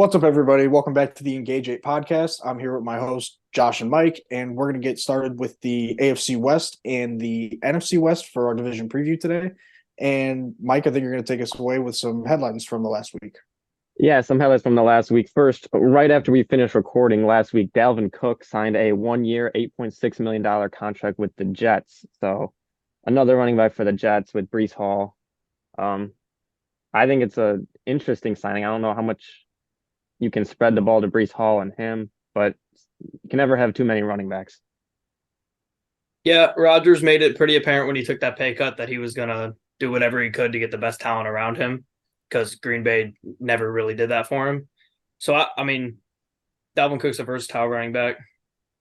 What's up, everybody? Welcome back to the Engage 8 podcast. I'm here with my host, Josh and Mike, and we're going to get started with the AFC West and the NFC West for our division preview today. And Mike, I think you're going to take us away with some headlines from the last week. Yeah, some highlights from the last week. First, right after we finished recording last week, Dalvin Cook signed a 1-year, $8.6 million contract with the Jets. So another running back for the Jets with Breece Hall. I think it's a interesting signing. I don't know how much you can spread the ball to Breece Hall and him, but you can never have too many running backs. Yeah, Rodgers made it pretty apparent when he took that pay cut that he was going to do whatever he could to get the best talent around him because Green Bay never really did that for him. So, I mean, Dalvin Cook's a versatile running back.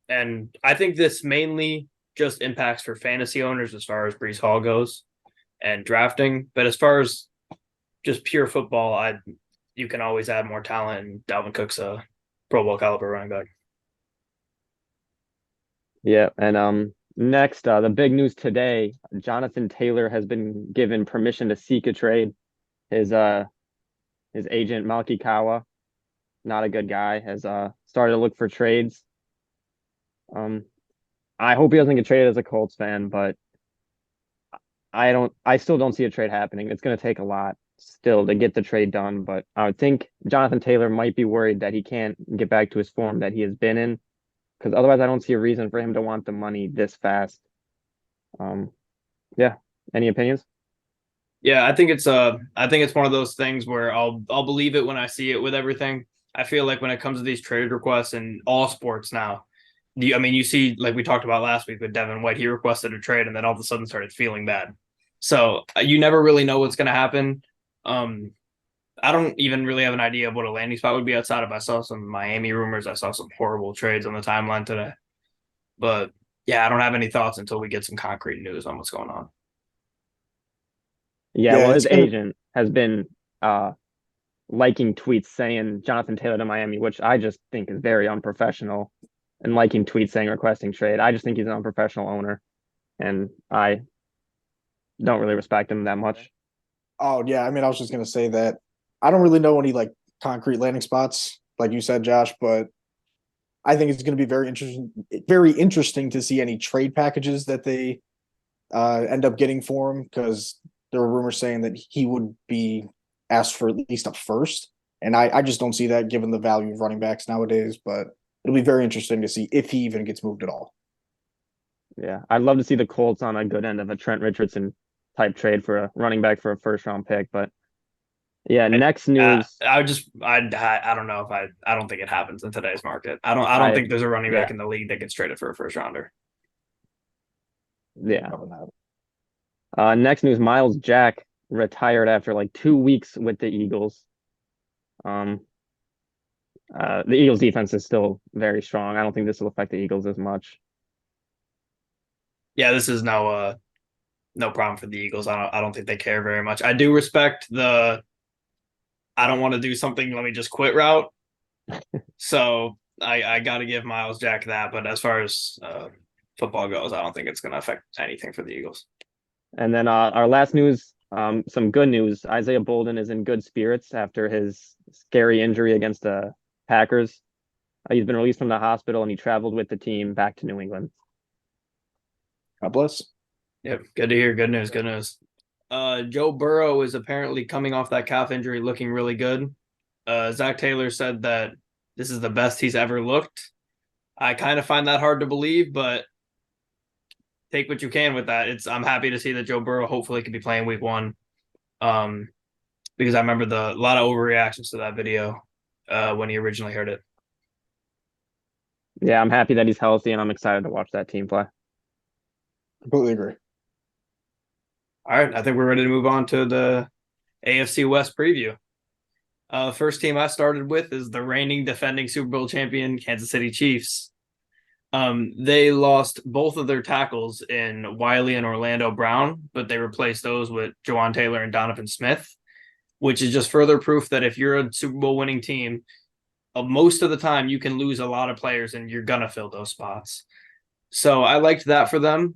And I think this mainly just impacts for fantasy owners as far as Breece Hall goes and drafting. But as far as just pure football, you can always add more talent, and Dalvin Cook's a Pro Bowl caliber running back. Yeah, and next, the big news today, Jonathan Taylor has been given permission to seek a trade. His agent, Malky Kawa, not a good guy, has started to look for trades. I hope he doesn't get traded as a Colts fan, but I still don't see a trade happening. It's going to take a lot still to get the trade done, but I would think Jonathan Taylor might be worried that he can't get back to his form that he has been in, because otherwise I don't see a reason for him to want the money this fast. Yeah. Any opinions? Yeah, I think it's one of those things where I'll believe it when I see it with everything. I feel like when it comes to these trade requests in all sports now, you see, like we talked about last week with Devin White, he requested a trade and then all of a sudden started feeling bad. So you never really know what's going to happen. I don't even really have an idea of what a landing spot would be outside of I saw some Miami rumors. I saw some horrible trades on the timeline today. But yeah, I don't have any thoughts until we get some concrete news on what's going on. Yeah, well, his agent has been liking tweets saying Jonathan Taylor to Miami, which I just think is very unprofessional, and liking tweets saying requesting trade. I just think he's an unprofessional owner, and I don't really respect him that much. Oh, yeah. I mean, I was just going to say that I don't really know any concrete landing spots, like you said, Josh, but I think it's going to be very interesting to see any trade packages that they end up getting for him, because there were rumors saying that he would be asked for at least a first. And I just don't see that given the value of running backs nowadays, but it'll be very interesting to see if he even gets moved at all. Yeah, I'd love to see the Colts on a good end of a Trent Richardson type trade for a running back for a first round pick. But yeah, next news. I don't know if I don't think it happens in today's market. I don't think there's a running back in the league that gets traded for a first rounder. Yeah. Next news, Miles Jack retired after 2 weeks with the Eagles. The Eagles defense is still very strong. I don't think this will affect the Eagles as much. Yeah, this is no problem for the Eagles. I don't think they care very much. I do respect the I don't want to do something, let me just quit route. So I got to give Miles Jack that. But as far as football goes, I don't think it's going to affect anything for the Eagles. And then our last news, some good news. Isaiah Bolden is in good spirits after his scary injury against the Packers. He's been released from the hospital and he traveled with the team back to New England. God bless. Yep, good to hear. Good news. Good news. Joe Burrow is apparently coming off that calf injury looking really good. Zach Taylor said that this is the best he's ever looked. I kind of find that hard to believe, but take what you can with that. I'm happy to see that Joe Burrow hopefully could be playing week 1. Because I remember a lot of overreactions to that video when he originally heard it. Yeah, I'm happy that he's healthy and I'm excited to watch that team play. Completely agree. All right, I think we're ready to move on to the AFC West preview. First team I started with is the reigning defending Super Bowl champion Kansas City Chiefs. They lost both of their tackles in Wiley and Orlando Brown, but they replaced those with Jawan Taylor and Donovan Smith, which is just further proof that if you're a Super Bowl winning team, most of the time you can lose a lot of players and you're going to fill those spots. So I liked that for them.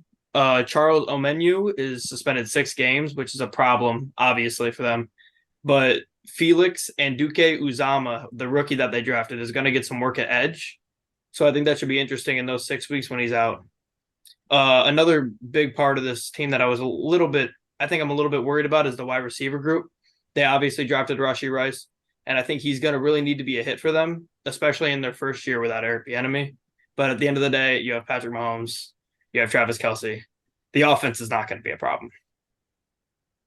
Charles Omenu is suspended 6 games, which is a problem, obviously, for them. But Felix and Duke Uzama, the rookie that they drafted, is going to get some work at edge. So I think that should be interesting in those 6 weeks when he's out. Another big part of this team that I think I'm a little bit worried about is the wide receiver group. They obviously drafted Rashee Rice, and I think he's going to really need to be a hit for them, especially in their first year without Eric Bieniemy. But at the end of the day, you have Patrick Mahomes, you have Travis Kelce. The offense is not going to be a problem.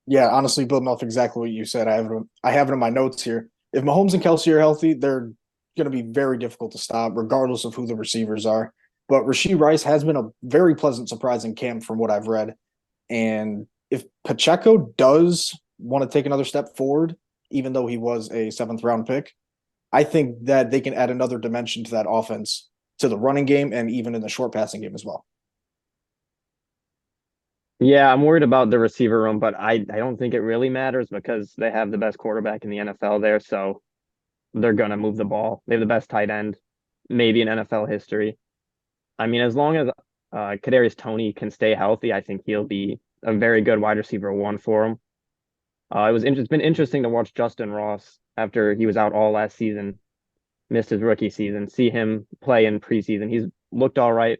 Yeah, honestly, building off exactly what you said, I have it in my notes here. If Mahomes and Kelce are healthy, they're going to be very difficult to stop, regardless of who the receivers are. But Rashee Rice has been a very pleasant surprise in camp from what I've read. And if Pacheco does want to take another step forward, even though he was a 7th-round pick, I think that they can add another dimension to that offense, to the running game, and even in the short passing game as well. Yeah, I'm worried about the receiver room, but I don't think it really matters because they have the best quarterback in the NFL there, so they're gonna move the ball. They have the best tight end, maybe in NFL history. I mean, as long as Kadarius Toney can stay healthy, I think he'll be a very good wide receiver 1 for him. It's been interesting to watch Justin Ross after he was out all last season, missed his rookie season, see him play in preseason. He's looked all right.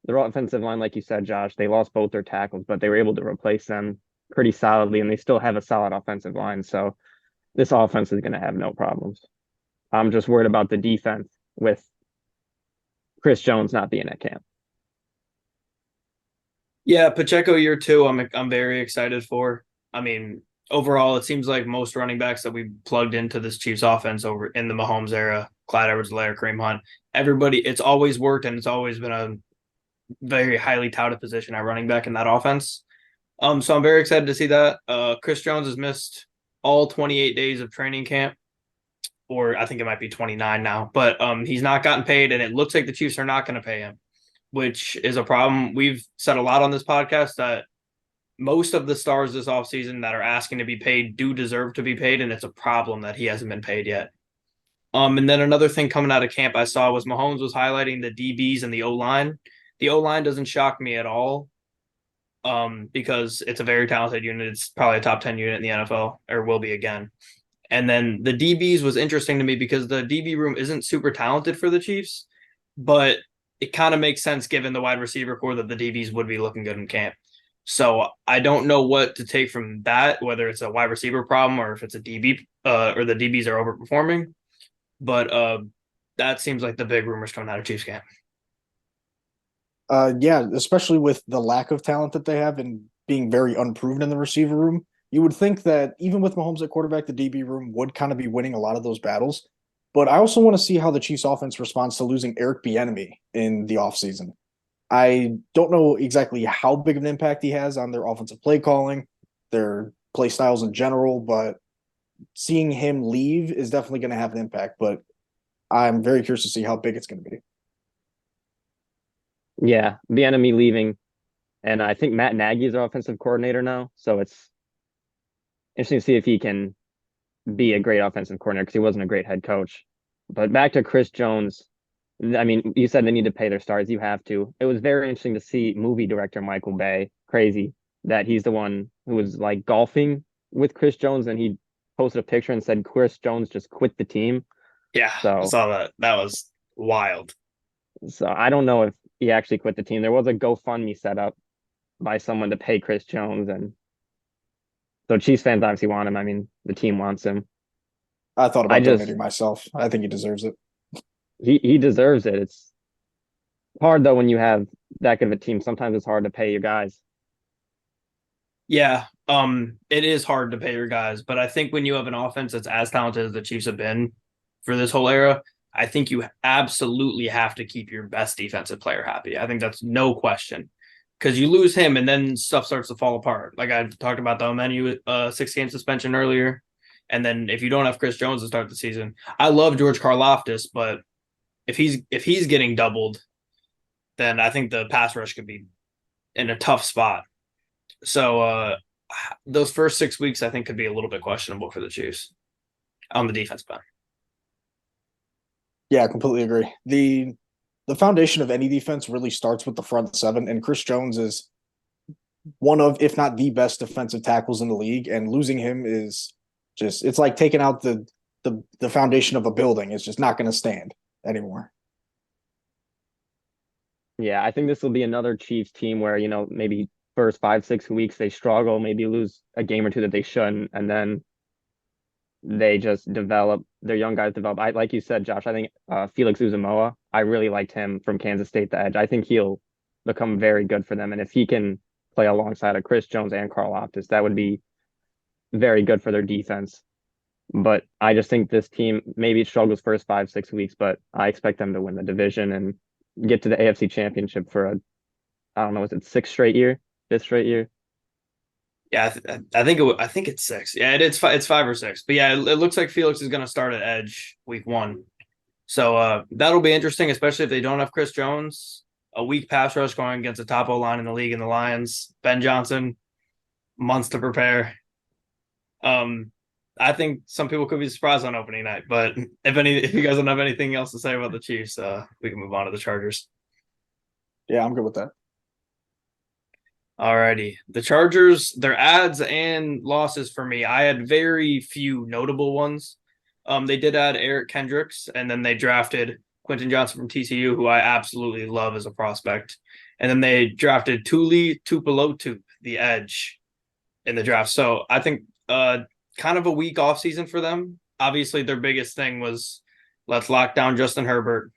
Their offensive line, like you said, Josh, they lost both their tackles, but they were able to replace them pretty solidly, and they still have a solid offensive line. So this offense is going to have no problems. I'm just worried about the defense with Chris Jones not being at camp. Yeah, Pacheco year 2, I'm very excited for. I mean, overall, it seems like most running backs that we plugged into this Chiefs offense over in the Mahomes era, Clyde Edwards-Helaire, Kareem Hunt, it's always worked, and it's always been a very highly touted position at running back in that offense. So I'm very excited to see that. Chris Jones has missed all 28 days of training camp, or I think it might be 29 now, but he's not gotten paid, and it looks like the Chiefs are not going to pay him, which is a problem. We've said a lot on this podcast that most of the stars this offseason that are asking to be paid do deserve to be paid, and it's a problem that he hasn't been paid yet. And then another thing coming out of camp I saw was Mahomes was highlighting the DBs and the O-line. The O-line doesn't shock me at all because it's a very talented unit. It's probably a top 10 unit in the NFL, or will be again. And then the DBs was interesting to me because the DB room isn't super talented for the Chiefs, but it kind of makes sense given the wide receiver core that the DBs would be looking good in camp. So I don't know what to take from that, whether it's a wide receiver problem or if it's a DB or the DBs are overperforming. But that seems like the big rumors coming out of Chiefs camp. Yeah, especially with the lack of talent that they have and being very unproven in the receiver room, you would think that even with Mahomes at quarterback, the DB room would kind of be winning a lot of those battles. But I also want to see how the Chiefs offense responds to losing Eric Bieniemy in the offseason. I don't know exactly how big of an impact he has on their offensive play calling, their play styles in general, but seeing him leave is definitely going to have an impact. But I'm very curious to see how big it's going to be. Yeah, the enemy leaving, and I think Matt Nagy is our offensive coordinator now, so it's interesting to see if he can be a great offensive coordinator because he wasn't a great head coach. But back to Chris Jones, I mean, you said they need to pay their stars. You have to. It was very interesting to see movie director Michael Bay, crazy that he's the one who was like golfing with Chris Jones, and he posted a picture and said Chris Jones just quit the team. Yeah, so I saw that. That was wild. So I don't know if he actually quit the team. There was a GoFundMe set up by someone to pay Chris Jones, and so Chiefs fans obviously want him. I mean, the team wants him. I thought about donating myself. I think he deserves it. He deserves it. It's hard though when you have that good of a team. Sometimes it's hard to pay your guys. Yeah, it is hard to pay your guys, but I think when you have an offense that's as talented as the Chiefs have been for this whole era, I think you absolutely have to keep your best defensive player happy. I think that's no question because you lose him and then stuff starts to fall apart. Like I talked about the Omenu 6-game suspension earlier. And then if you don't have Chris Jones to start the season, I love George Karlaftis, but if he's getting doubled, then I think the pass rush could be in a tough spot. So those first 6 weeks, I think, could be a little bit questionable for the Chiefs on the defense end. Yeah, I completely agree. The foundation of any defense really starts with the front seven, and Chris Jones is one of, if not the best defensive tackles in the league, and losing him is Just it's like taking out the foundation of a building. It's just not going to stand anymore. Yeah, I think this will be another Chiefs team where, maybe first 5, 6 weeks they struggle, maybe lose a game or two that they shouldn't, and then they just develop. Their young guys develop. I like you said, Josh. I think Felix Uzamoa. I really liked him from Kansas State, the edge. I think he'll become very good for them, and if he can play alongside of Chris Jones and Carl Optis, that would be very good for their defense. But I just think this team maybe it struggles first 5, 6 weeks, but I expect them to win the division and get to the AFC Championship for I don't know, is it sixth straight year, fifth straight year? Yeah, I think it's 6. Yeah, it's 5 or 6. But yeah, it looks like Felix is going to start at edge week 1. So that'll be interesting, especially if they don't have Chris Jones. A weak pass rush going against the top O line in the league in the Lions. Ben Johnson, months to prepare. I think some people could be surprised on opening night, but if you guys don't have anything else to say about the Chiefs, we can move on to the Chargers. Yeah, I'm good with that. Alrighty. The Chargers, their adds and losses for me, I had very few notable ones. They did add Eric Kendricks, and then they drafted Quentin Johnson from TCU, who I absolutely love as a prospect. And then they drafted Tuli Tupelotu, the edge, in the draft. So I think kind of a weak offseason for them. Obviously, their biggest thing was let's lock down Justin Herbert.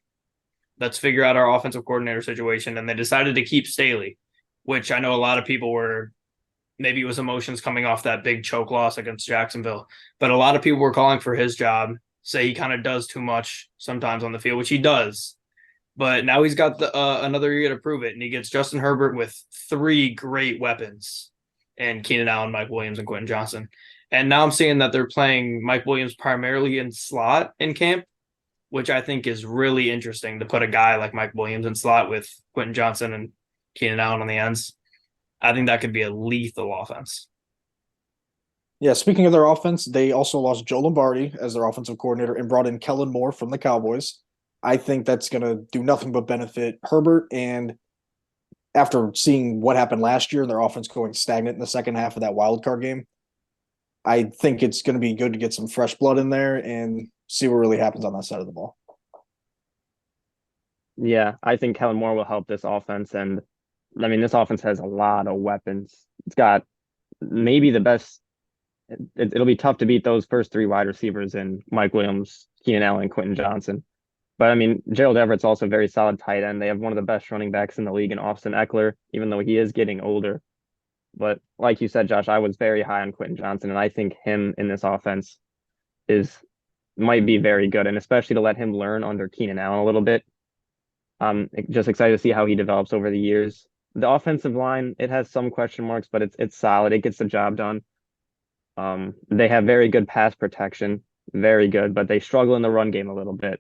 Let's figure out our offensive coordinator situation. And they decided to keep Staley, which I know a lot of people were, maybe it was emotions coming off that big choke loss against Jacksonville. But a lot of people were calling for his job, say he kind of does too much sometimes on the field, which he does. But now he's got another year to prove it. And he gets Justin Herbert with 3 great weapons and Keenan Allen, Mike Williams, and Quentin Johnson. And now I'm seeing that they're playing Mike Williams primarily in slot in camp, which I think is really interesting to put a guy like Mike Williams in slot with Quentin Johnson and Keenan Allen on the ends. I think that could be a lethal offense. Yeah, speaking of their offense, they also lost Joe Lombardi as their offensive coordinator and brought in Kellen Moore from the Cowboys. I think that's going to do nothing but benefit Herbert. And after seeing what happened last year, their offense going stagnant in the second half of that wild card game, I think it's going to be good to get some fresh blood in there and see what really happens on that side of the ball. Yeah, I think Kellen Moore will help this offense. And I mean, this offense has a lot of weapons. It's got maybe the best. It'll be tough to beat those first 3 wide receivers in Mike Williams, Keenan Allen, and Quentin Johnson. But I mean, Gerald Everett's also a very solid tight end. They have one of the best running backs in the league in Austin Eckler, even though he is getting older. But like you said, Josh, I was very high on Quentin Johnson, and I think him in this offense might be very good, and especially to let him learn under Keenan Allen a little bit. I'm just excited to see how he develops over the years. The offensive line, it has some question marks, but it's solid. It gets the job done. They have very good pass protection, very good, but they struggle in the run game a little bit.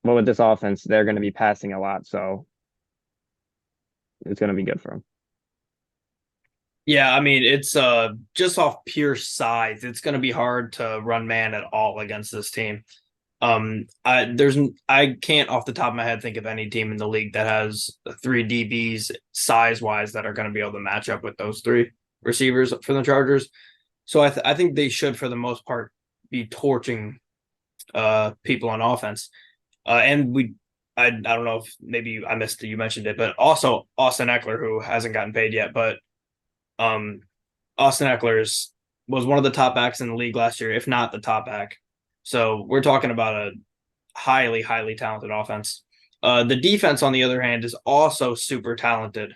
But with this offense, they're going to be passing a lot, so it's going to be good for them. Yeah, I mean, it's just off pure size, it's going to be hard to run man at all against this team. I can't off the top of my head think of any team in the league that has 3 DBs size wise that are going to be able to match up with those 3 receivers for the Chargers. So I think they should, for the most part, be torching people on offense. And I don't know if maybe I missed you mentioned it, but also Austin Eckler, who hasn't gotten paid yet, but Austin Eckler was one of the top backs in the league last year, if not the top back. So we're talking about a highly, highly talented offense. The defense, on the other hand, is also super talented,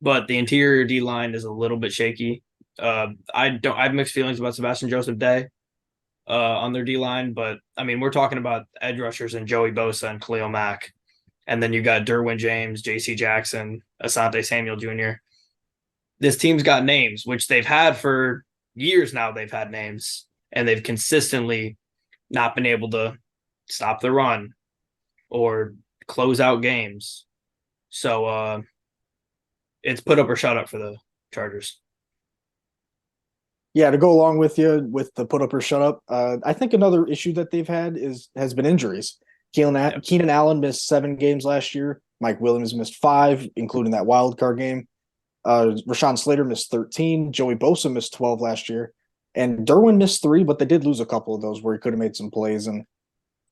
but the interior D line is a little bit shaky. I have mixed feelings about Sebastian Joseph Day on their D line, but I mean, we're talking about edge rushers and Joey Bosa and Khalil Mack, and then you got Derwin James, J.C. Jackson, Asante Samuel Jr. This team's got names, which they've had for years now. They've had names, and they've consistently not been able to stop the run or close out games. So it's put up or shut up for the Chargers. Yeah, to go along with you with the put up or shut up, I think another issue that they've had has been injuries. Keenan Allen missed 7 games last year. Mike Williams missed 5, including that wild card game. Rashawn Slater missed 13. Joey Bosa missed 12 last year. And Derwin missed 3, but they did lose a couple of those where he could have made some plays and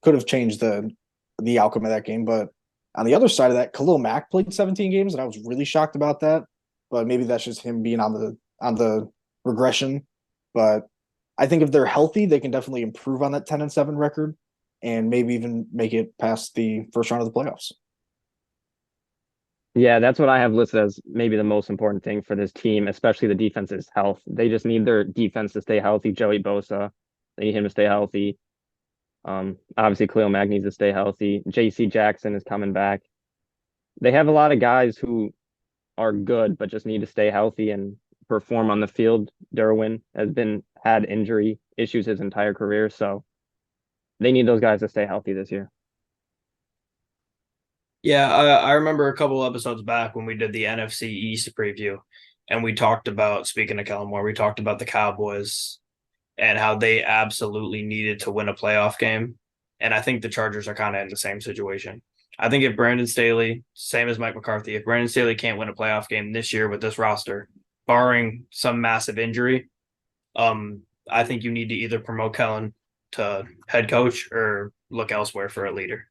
could have changed the outcome of that game. But on the other side of that, Khalil Mack played 17 games, and I was really shocked about that. But maybe that's just him being on the regression. But I think if they're healthy, they can definitely improve on that 10-7 record and maybe even make it past the first round of the playoffs. Yeah, that's what I have listed as maybe the most important thing for this team, especially the defense's health. They just need their defense to stay healthy. Joey Bosa, they need him to stay healthy. Obviously Khalil Mack needs to stay healthy. JC Jackson is coming back. They have a lot of guys who are good, but just need to stay healthy and perform on the field. Derwin has had injury issues his entire career, so they need those guys to stay healthy this year. Yeah, I remember a couple episodes back when we did the NFC East preview, and we talked about, speaking of Kellen Moore, we talked about the Cowboys and how they absolutely needed to win a playoff game. And I think the Chargers are kind of in the same situation. I think if Brandon Staley, same as Mike McCarthy, if Brandon Staley can't win a playoff game this year with this roster, barring some massive injury, I think you need to either promote Kellen to head coach or look elsewhere for a leader.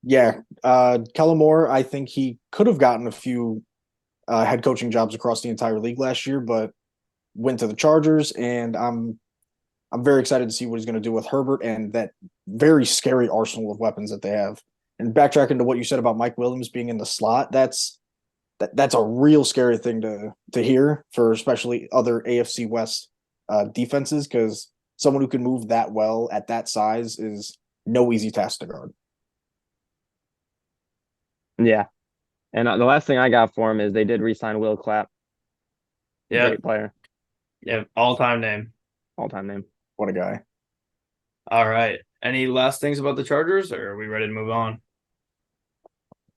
Yeah, Kellen Moore, I think he could have gotten a few head coaching jobs across the entire league last year, but went to the Chargers, and I'm very excited to see what he's going to do with Herbert and that very scary arsenal of weapons that they have. And backtracking to what you said about Mike Williams being in the slot, that's a real scary thing to hear for especially other AFC West defenses, because someone who can move that well at that size is no easy task to guard. Yeah. And the last thing I got for him is they did re-sign Will Clapp. Yeah, Great player, yeah, all-time name. all-time name. What a guy. All right. Any last things about the Chargers, or are we ready to move on?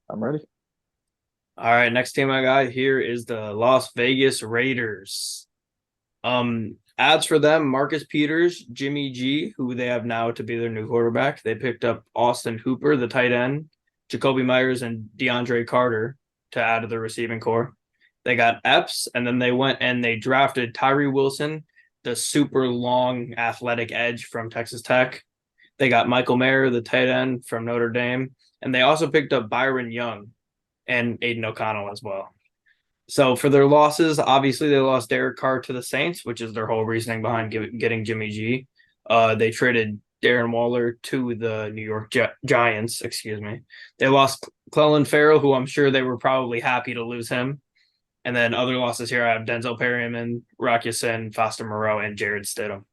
I'm ready. All right, next team I got here is the Las Vegas Raiders. Ads for them, Marcus Peters, Jimmy G, who they have now to be their new quarterback. They picked up Austin Hooper, the tight end, Jacoby Myers, and DeAndre Carter to add to the receiving core. They got Epps, and then they went and they drafted Tyree Wilson, the super long athletic edge from Texas Tech. They got Michael Mayer, the tight end from Notre Dame, and they also picked up Byron Young and Aiden O'Connell as well. So for their losses, obviously they lost Derek Carr to the Saints, which is their whole reasoning behind getting Jimmy G. They traded Darren Waller to the New York Giants. Excuse me. They lost Clellan Ferrell, who I'm sure they were probably happy to lose him. And then other losses here, I have Denzel Perryman, Rock Ya-Sin, Foster Moreau, and Jared Stidham.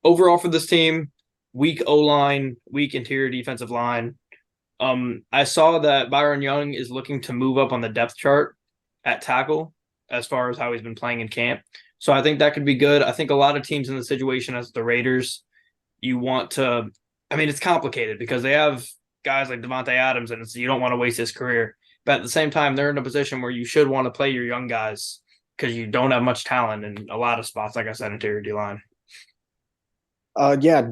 Overall for this team, weak O-line, weak interior defensive line. I saw that Byron Young is looking to move up on the depth chart at tackle as far as how he's been playing in camp. So I think that could be good. I think a lot of teams in the situation as the Raiders, you want to, I mean, it's complicated because they have guys like Devontae Adams and you don't want to waste his career. But at the same time, they're in a position where you should want to play your young guys because you don't have much talent in a lot of spots, like I said, interior D-line. Yeah,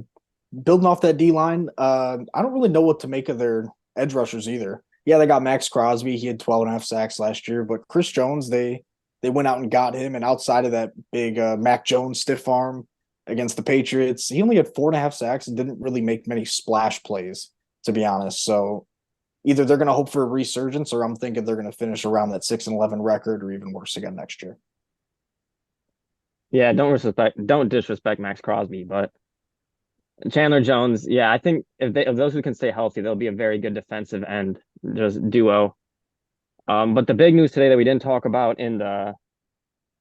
building off that D line, I don't really know what to make of their edge rushers either. Yeah, they got Max Crosby. He had 12.5 sacks last year, but Chris Jones, they went out and got him. And outside of that big Mac Jones stiff arm against the Patriots, he only had 4.5 sacks and didn't really make many splash plays, to be honest. So either they're going to hope for a resurgence, or I'm thinking they're going to finish around that 6-11 record, or even worse again next year. Yeah, don't disrespect Max Crosby, but Chandler Jones, yeah, I think if those who can stay healthy, they'll be a very good defensive end just duo. But the big news today that we didn't talk about in the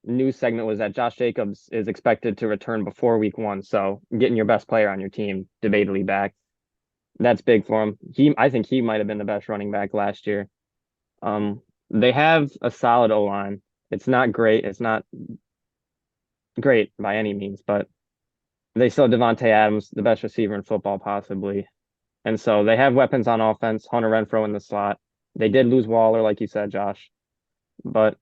news segment was that Josh Jacobs is expected to return before week 1. So getting your best player on your team debatably back, that's big for him. I think he might have been the best running back last year. They have a solid O-line. It's not great. It's not great by any means, but they still have Devontae Adams, the best receiver in football, possibly. And so they have weapons on offense, Hunter Renfrow in the slot. They did lose Waller, like you said, Josh. But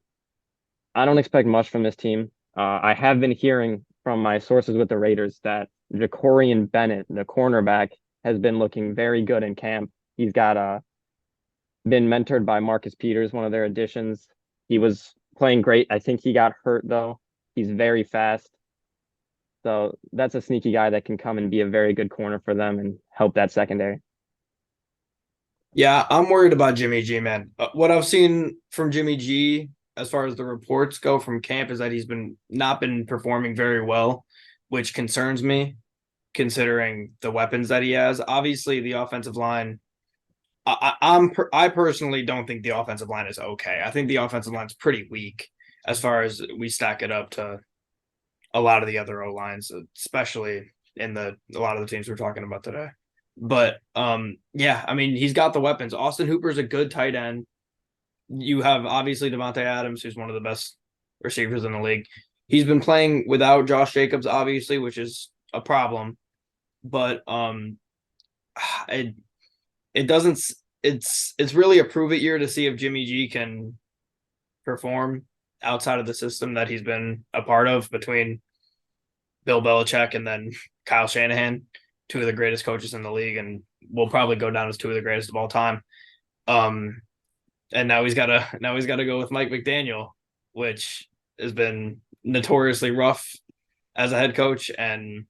I don't expect much from this team. I have been hearing from my sources with the Raiders that Jacorian Bennett, the cornerback, has been looking very good in camp. He's got been mentored by Marcus Peters, one of their additions. He was playing great. I think he got hurt, though. He's very fast. So that's a sneaky guy that can come and be a very good corner for them and help that secondary. Yeah, I'm worried about Jimmy G, man. What I've seen from Jimmy G, as far as the reports go from camp, is that he's been not been performing very well, which concerns me, considering the weapons that he has. Obviously, the offensive line. I personally don't think the offensive line is okay. I think the offensive line is pretty weak as far as we stack it up to a lot of the other O lines, especially in a lot of the teams we're talking about today. But yeah, I mean, he's got the weapons. Austin Hooper's a good tight end. You have obviously Devontae Adams, who's one of the best receivers in the league. He's been playing without Josh Jacobs, obviously, which is a problem. But it it doesn't. It's really a prove it year to see if Jimmy G can perform outside of the system that he's been a part of between Bill Belichick and then Kyle Shanahan, two of the greatest coaches in the league, and will probably go down as two of the greatest of all time. And now he's got to go with Mike McDaniel, which has been notoriously rough as a head coach. And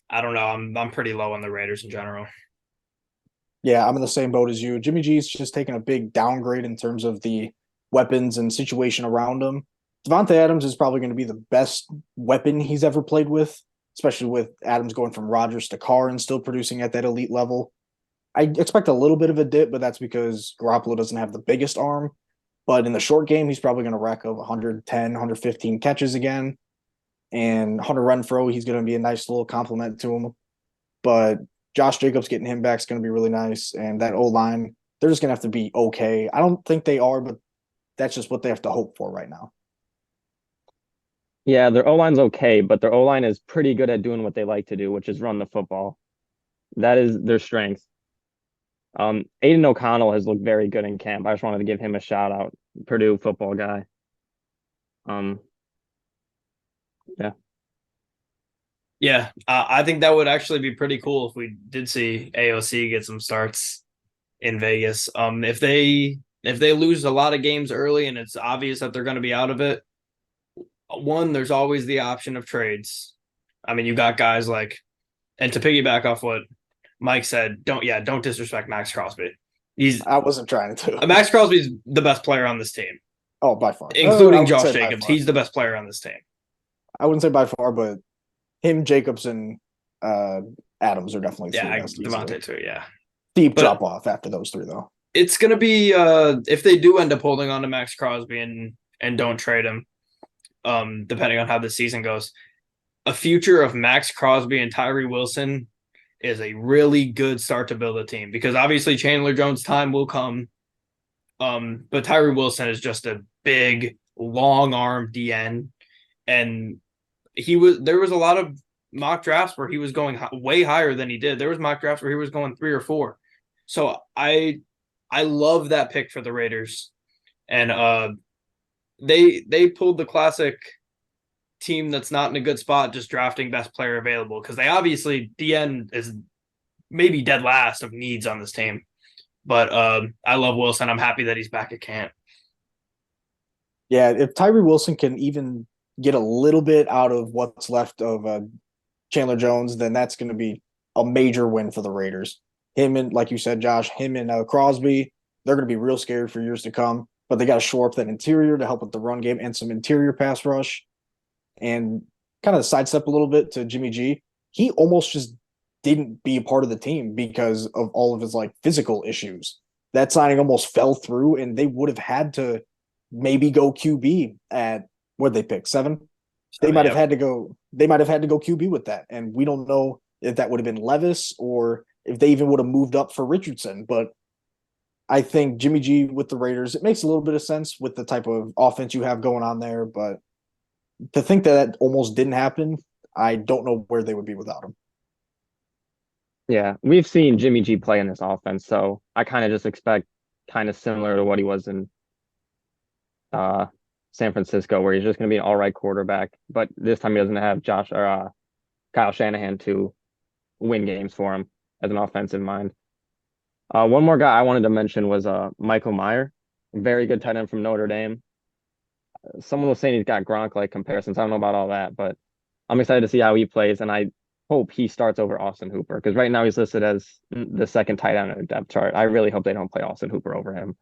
I don't know, I'm pretty low on the Raiders in general. Yeah, I'm in the same boat as you. Jimmy G's just taken a big downgrade in terms of the weapons and situation around him. Devontae Adams is probably going to be the best weapon he's ever played with, especially with Adams going from Rodgers to Carr and still producing at that elite level. I expect a little bit of a dip, but that's because Garoppolo doesn't have the biggest arm. But in the short game, he's probably going to rack up 110, 115 catches again. And Hunter Renfrow, he's going to be a nice little compliment to him. But Josh Jacobs getting him back is going to be really nice. And that O-line, they're just going to have to be okay. I don't think they are, but that's just what they have to hope for right now. Yeah, their O-line's okay, but their O-line is pretty good at doing what they like to do, which is run the football. That is their strength. Aiden O'Connell has looked very good in camp. I just wanted to give him a shout out. Purdue football guy. Yeah. Yeah, I think that would actually be pretty cool if we did see AOC get some starts in Vegas. If they lose a lot of games early and it's obvious that they're going to be out of it, one, there's always the option of trades. I mean, you got guys like, and to piggyback off what Mike said, don't disrespect Max Crosby. I wasn't trying to. Max Crosby's the best player on this team. Oh, by far. Including Josh Jacobs. He's the best player on this team. I wouldn't say by far, but him, Jacobs, and Adams are definitely three best. Devontae too, yeah. Deep drop off after those three, though. It's going to be, if they do end up holding on to Max Crosby and don't trade him, depending on how the season goes, a future of Max Crosby and Tyree Wilson is a really good start to build a team, because obviously Chandler Jones' time will come. But Tyree Wilson is just a big, long arm DN. And there was a lot of mock drafts where he was going way higher than he did. There was mock drafts where he was going 3 or 4. So I love that pick for the Raiders. And they pulled the classic team that's not in a good spot, just drafting best player available, because they obviously, DN is maybe dead last of needs on this team. But I love Wilson. I'm happy that he's back at camp. Yeah, if Tyree Wilson can even get a little bit out of what's left of Chandler Jones, then that's going to be a major win for the Raiders. Him and, like you said, Josh, him and Crosby, they're going to be real scary for years to come. But they got to shore up that interior to help with the run game and some interior pass rush. And kind of sidestep a little bit to Jimmy G. He almost just didn't be a part of the team because of all of his physical issues. That signing almost fell through, and they would have had to maybe go QB at what they pick 7. They might have had to go. They might have had to go QB with that, and we don't know if that would have been Levis or if they even would have moved up for Richardson. But I think Jimmy G with the Raiders, it makes a little bit of sense with the type of offense you have going on there. But to think that almost didn't happen, I don't know where they would be without him. Yeah, we've seen Jimmy G play in this offense, so I kind of just expect kind of similar to what he was in San Francisco, where he's just going to be an all right quarterback. But this time he doesn't have Kyle Shanahan to win games for him as an offensive mind. One more guy I wanted to mention was Michael Mayer, very good tight end from Notre Dame. Someone was saying he's got Gronk-like comparisons. I don't know about all that, but I'm excited to see how he plays, and I hope he starts over Austin Hooper because right now he's listed as the second tight end on the depth chart. I really hope they don't play Austin Hooper over him.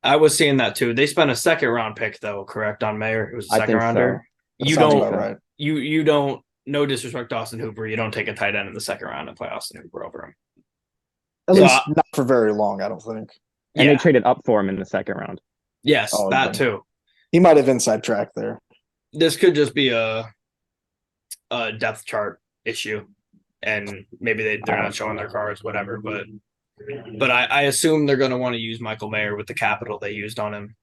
I was seeing that too. They spent a second round pick though, correct, on Mayer. It was a I second think rounder. That You sounds don't about right. you don't no disrespect to Austin Hooper, you don't take a tight end in the second round and play Austin Hooper over him. At So, least not for very long, I don't think. And they Yeah. traded up for him in the second round. Yes, Oh, that okay. too. He might have inside track there. This could just be a depth chart issue, and maybe they're not showing their cards, whatever. But I assume they're going to want to use Michael Mayer with the capital they used on him.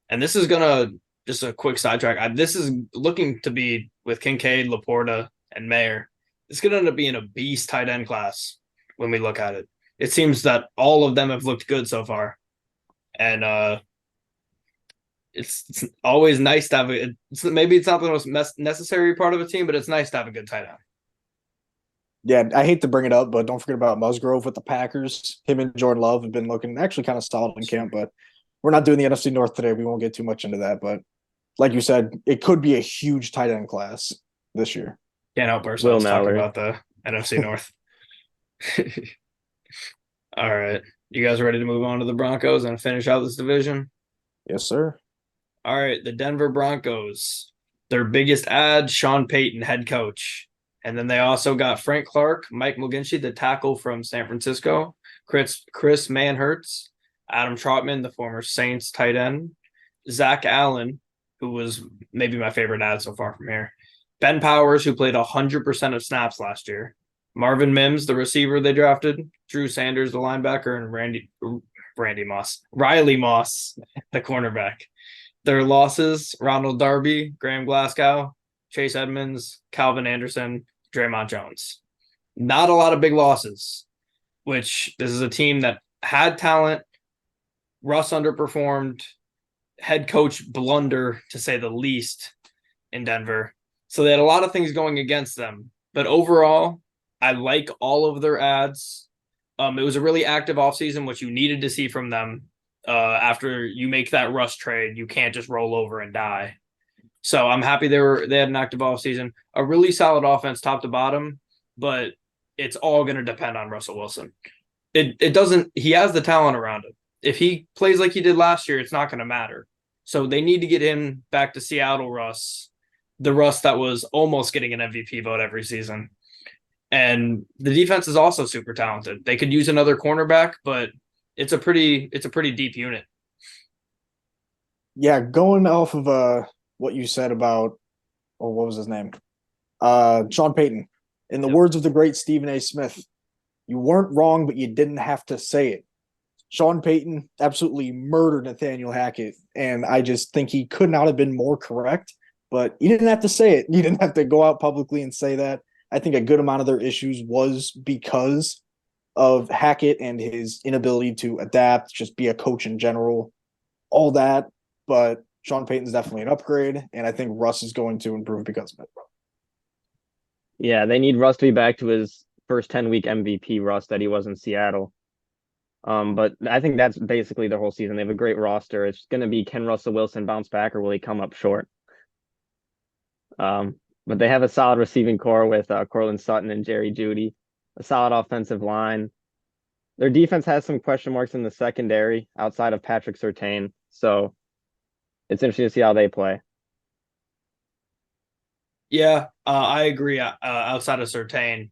And this is going to just a quick sidetrack. This is looking to be with Kincaid, Laporta, and Mayer. It's going to end up being a beast tight end class when we look at it. It seems that all of them have looked good so far, and it's always nice to have maybe it's not the most necessary part of a team, but it's nice to have a good tight end. Yeah, I hate to bring it up, but don't forget about Musgrove with the Packers. Him and Jordan Love have been looking actually kind of solid in camp, but we're not doing the NFC North today. We won't get too much into that. But like you said, it could be a huge tight end class this year. Can't help ourselves Will talking Mallory. about the NFC North. All right. You guys ready to move on to the Broncos and finish out this division? Yes, sir. All right. The Denver Broncos, their biggest ad, Sean Payton, head coach. And then they also got Frank Clark, Mike McGlinchey, the tackle from San Francisco, Chris Manhertz, Adam Trotman, the former Saints tight end, Zach Allen, who was maybe my favorite ad so far from here, Ben Powers, who played 100% of snaps last year, Marvin Mims, the receiver they drafted, Drew Sanders, the linebacker, and Riley Moss, the cornerback. Their losses, Ronald Darby, Graham Glasgow, Chase Edmonds, Calvin Anderson, Draymond Jones. Not a lot of big losses, which this is a team that had talent. Russ underperformed, head coach blunder, to say the least, in Denver. So they had a lot of things going against them. But overall, I like all of their ads. It was a really active offseason, which you needed to see from them. After you make that Russ trade, you can't just roll over and die. So I'm happy they had an active offseason. A really solid offense top to bottom, but it's all going to depend on Russell Wilson. It doesn't – he has the talent around him. If he plays like he did last year, it's not going to matter. So they need to get him back to Seattle Russ, the Russ that was almost getting an MVP vote every season. And the defense is also super talented. They could use another cornerback, but it's a pretty deep unit. Yeah, going off of what you said about what was his name? Sean Payton. In the words of the great Stephen A. Smith, you weren't wrong, but you didn't have to say it. Sean Payton absolutely murdered Nathaniel Hackett, and I just think he could not have been more correct, but you didn't have to say it. You didn't have to go out publicly and say that. I think a good amount of their issues was because of Hackett and his inability to adapt, just be a coach in general, all that. But Sean Payton's definitely an upgrade, and I think Russ is going to improve because of it. Yeah, they need Russ to be back to his first 10-week MVP Russ that he was in Seattle. But I think that's basically the whole season. They have a great roster. It's going to be, can Russell Wilson bounce back or will he come up short? But they have a solid receiving core with Cortland Sutton and Jerry Jeudy, a solid offensive line. Their defense has some question marks in the secondary outside of Patrick Surtain. So it's interesting to see how they play. Yeah, I agree. Outside of Surtain,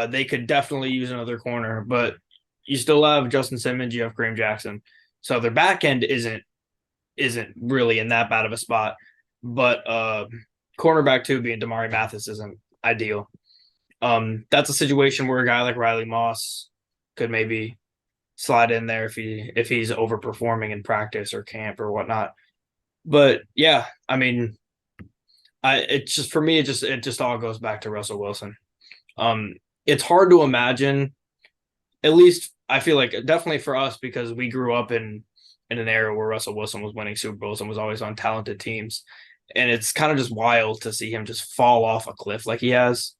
they could definitely use another corner, but you still have Justin Simmons, you have Graham Jackson. So their back end isn't really in that bad of a spot. But cornerback 2 being Damari Mathis isn't ideal. That's a situation where a guy like Riley Moss could maybe slide in there if he's overperforming in practice or camp or whatnot. But yeah, I mean, it just all goes back to Russell Wilson. It's hard to imagine, at least I feel like definitely for us, because we grew up in an era where Russell Wilson was winning Super Bowls and was always on talented teams. And it's kind of just wild to see him just fall off a cliff like he has.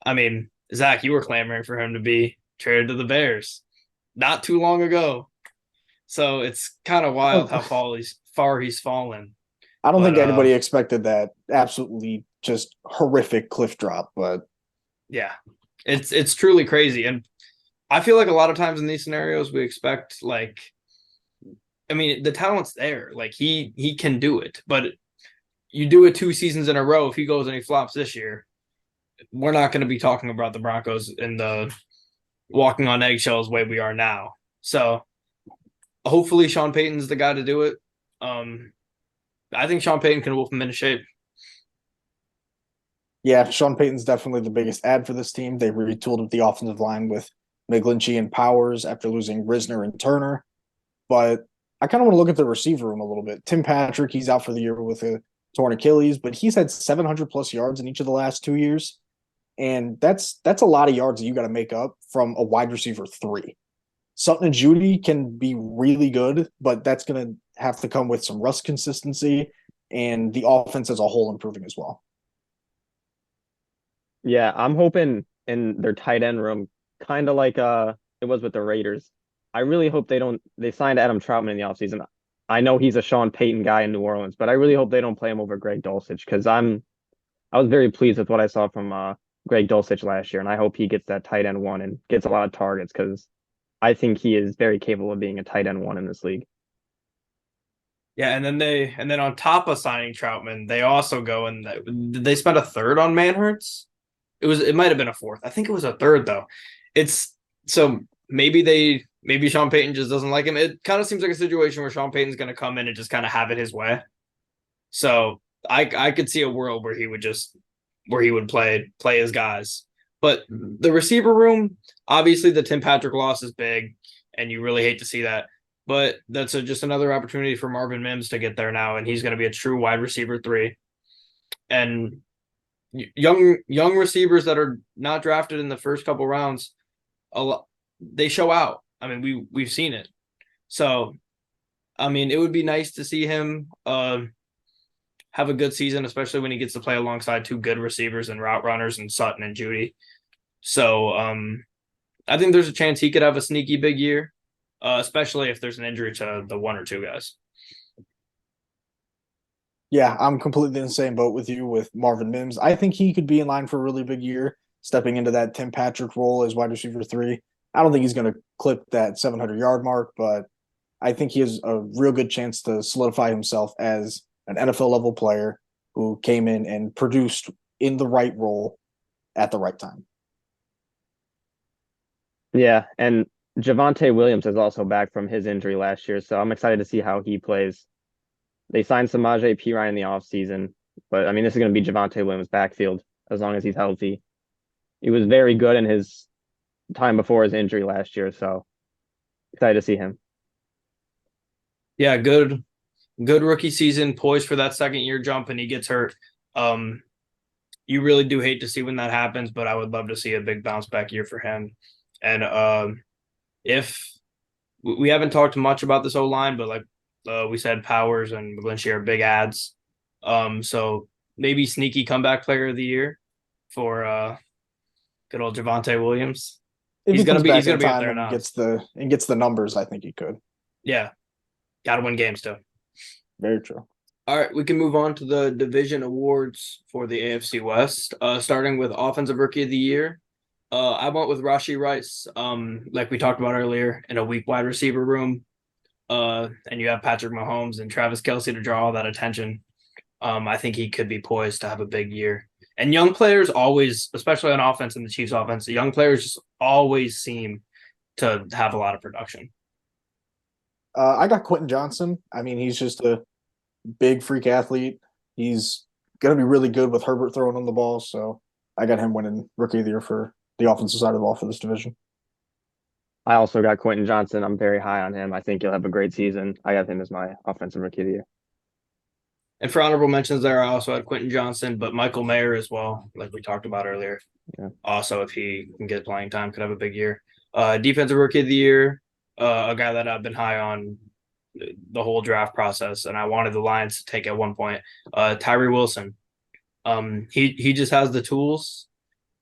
I mean, Zach, you were clamoring for him to be traded to the Bears not too long ago. So it's kind of wild how far he's fallen. I don't But think anybody expected that absolutely just horrific cliff drop, but yeah, it's truly crazy. And I feel like a lot of times in these scenarios we expect like, I mean, the talent's there. Like he can do it, but you do it 2 seasons in a row. If he goes and he flops this year, we're not going to be talking about the Broncos in the walking on eggshells way we are now. So hopefully Sean Payton's the guy to do it. I think Sean Payton can wolf him into shape. yeah, Sean Payton's definitely the biggest ad for this team. They retooled with the offensive line with McGlinchey and Powers after losing Risner and Turner. But I kind of want to look at the receiver room a little bit. Tim Patrick, he's out for the year with a torn Achilles, but he's had 700 plus yards in each of the last 2 years. And that's a lot of yards that you got to make up from a wide receiver 3. Sutton and Judy can be really good, but that's going to have to come with some rust consistency and the offense as a whole improving as well. Yeah, I'm hoping in their tight end room, kind of like it was with the Raiders. I really hope they signed Adam Troutman in the offseason. I know he's a Sean Payton guy in New Orleans, but I really hope they don't play him over Greg Dulcich because I was very pleased with what I saw from Greg Dulcich last year, and I hope he gets that tight end one and gets a lot of targets because I think he is very capable of being a tight end one in this league. Yeah, and then on top of signing Troutman, they also go and did they spend a third on Manhurts? It might have been a fourth. I think it was a third though. It's so maybe Sean Payton just doesn't like him. It kind of seems like a situation where Sean Payton's going to come in and just kind of have it his way. So I could see a world where he would play his guys. But the receiver room, obviously the Tim Patrick loss is big, and you really hate to see that. But that's just another opportunity for Marvin Mims to get there now, and he's going to be a true wide receiver 3. And young receivers that are not drafted in the first couple rounds, they show out. I mean, we've seen it. So, I mean, it would be nice to see him have a good season, especially when he gets to play alongside 2 good receivers and route runners and Sutton and Judy. So, I think there's a chance he could have a sneaky big year, especially if there's an injury to the 1 or 2 guys. Yeah, I'm completely in the same boat with you with Marvin Mims. I think he could be in line for a really big year, stepping into that Tim Patrick role as wide receiver 3. I don't think he's going to clip that 700-yard mark, but I think he has a real good chance to solidify himself as an NFL level player who came in and produced in the right role at the right time. Yeah, and Javonte Williams is also back from his injury last year, so I'm excited to see how he plays. They signed Samaje Perine in the offseason, but I mean, this is going to be Javonte Williams' backfield as long as he's healthy. He was very good in his time before his injury last year, so excited to see him. Yeah, good rookie season, poised for that second year jump, and he gets hurt. You really do hate to see when that happens, but I would love to see a big bounce back year for him. And if we haven't talked much about this O-line, but like we said, Powers and McGlinchey are big ads. So maybe sneaky comeback player of the year for good old Javonte Williams. If he's gonna be up there and now. gets the numbers, I think he could. Yeah, gotta win games too. Very true. All right, we can move on to the division awards for the AFC West. Starting with Offensive Rookie of the Year. I went with Rashee Rice. Like we talked about earlier, in a weak wide receiver room. And you have Patrick Mahomes and Travis Kelce to draw all that attention. I think he could be poised to have a big year. And young players always, especially on offense in the Chiefs offense, the young players just always seem to have a lot of production. I got Quentin Johnson. I mean, he's just a big freak athlete. He's going to be really good with Herbert throwing on the ball. So I got him winning Rookie of the Year for the offensive side of the ball for this division. I also got Quentin Johnson. I'm very high on him. I think he'll have a great season. I got him as my Offensive Rookie of the Year. And for honorable mentions there, I also had Quentin Johnson, but Michael Mayer as well, like we talked about earlier. Yeah. Also, if he can get playing time, could have a big year. Defensive Rookie of the Year, a guy that I've been high on the whole draft process, and I wanted the Lions to take at one point. Tyree Wilson. He just has the tools,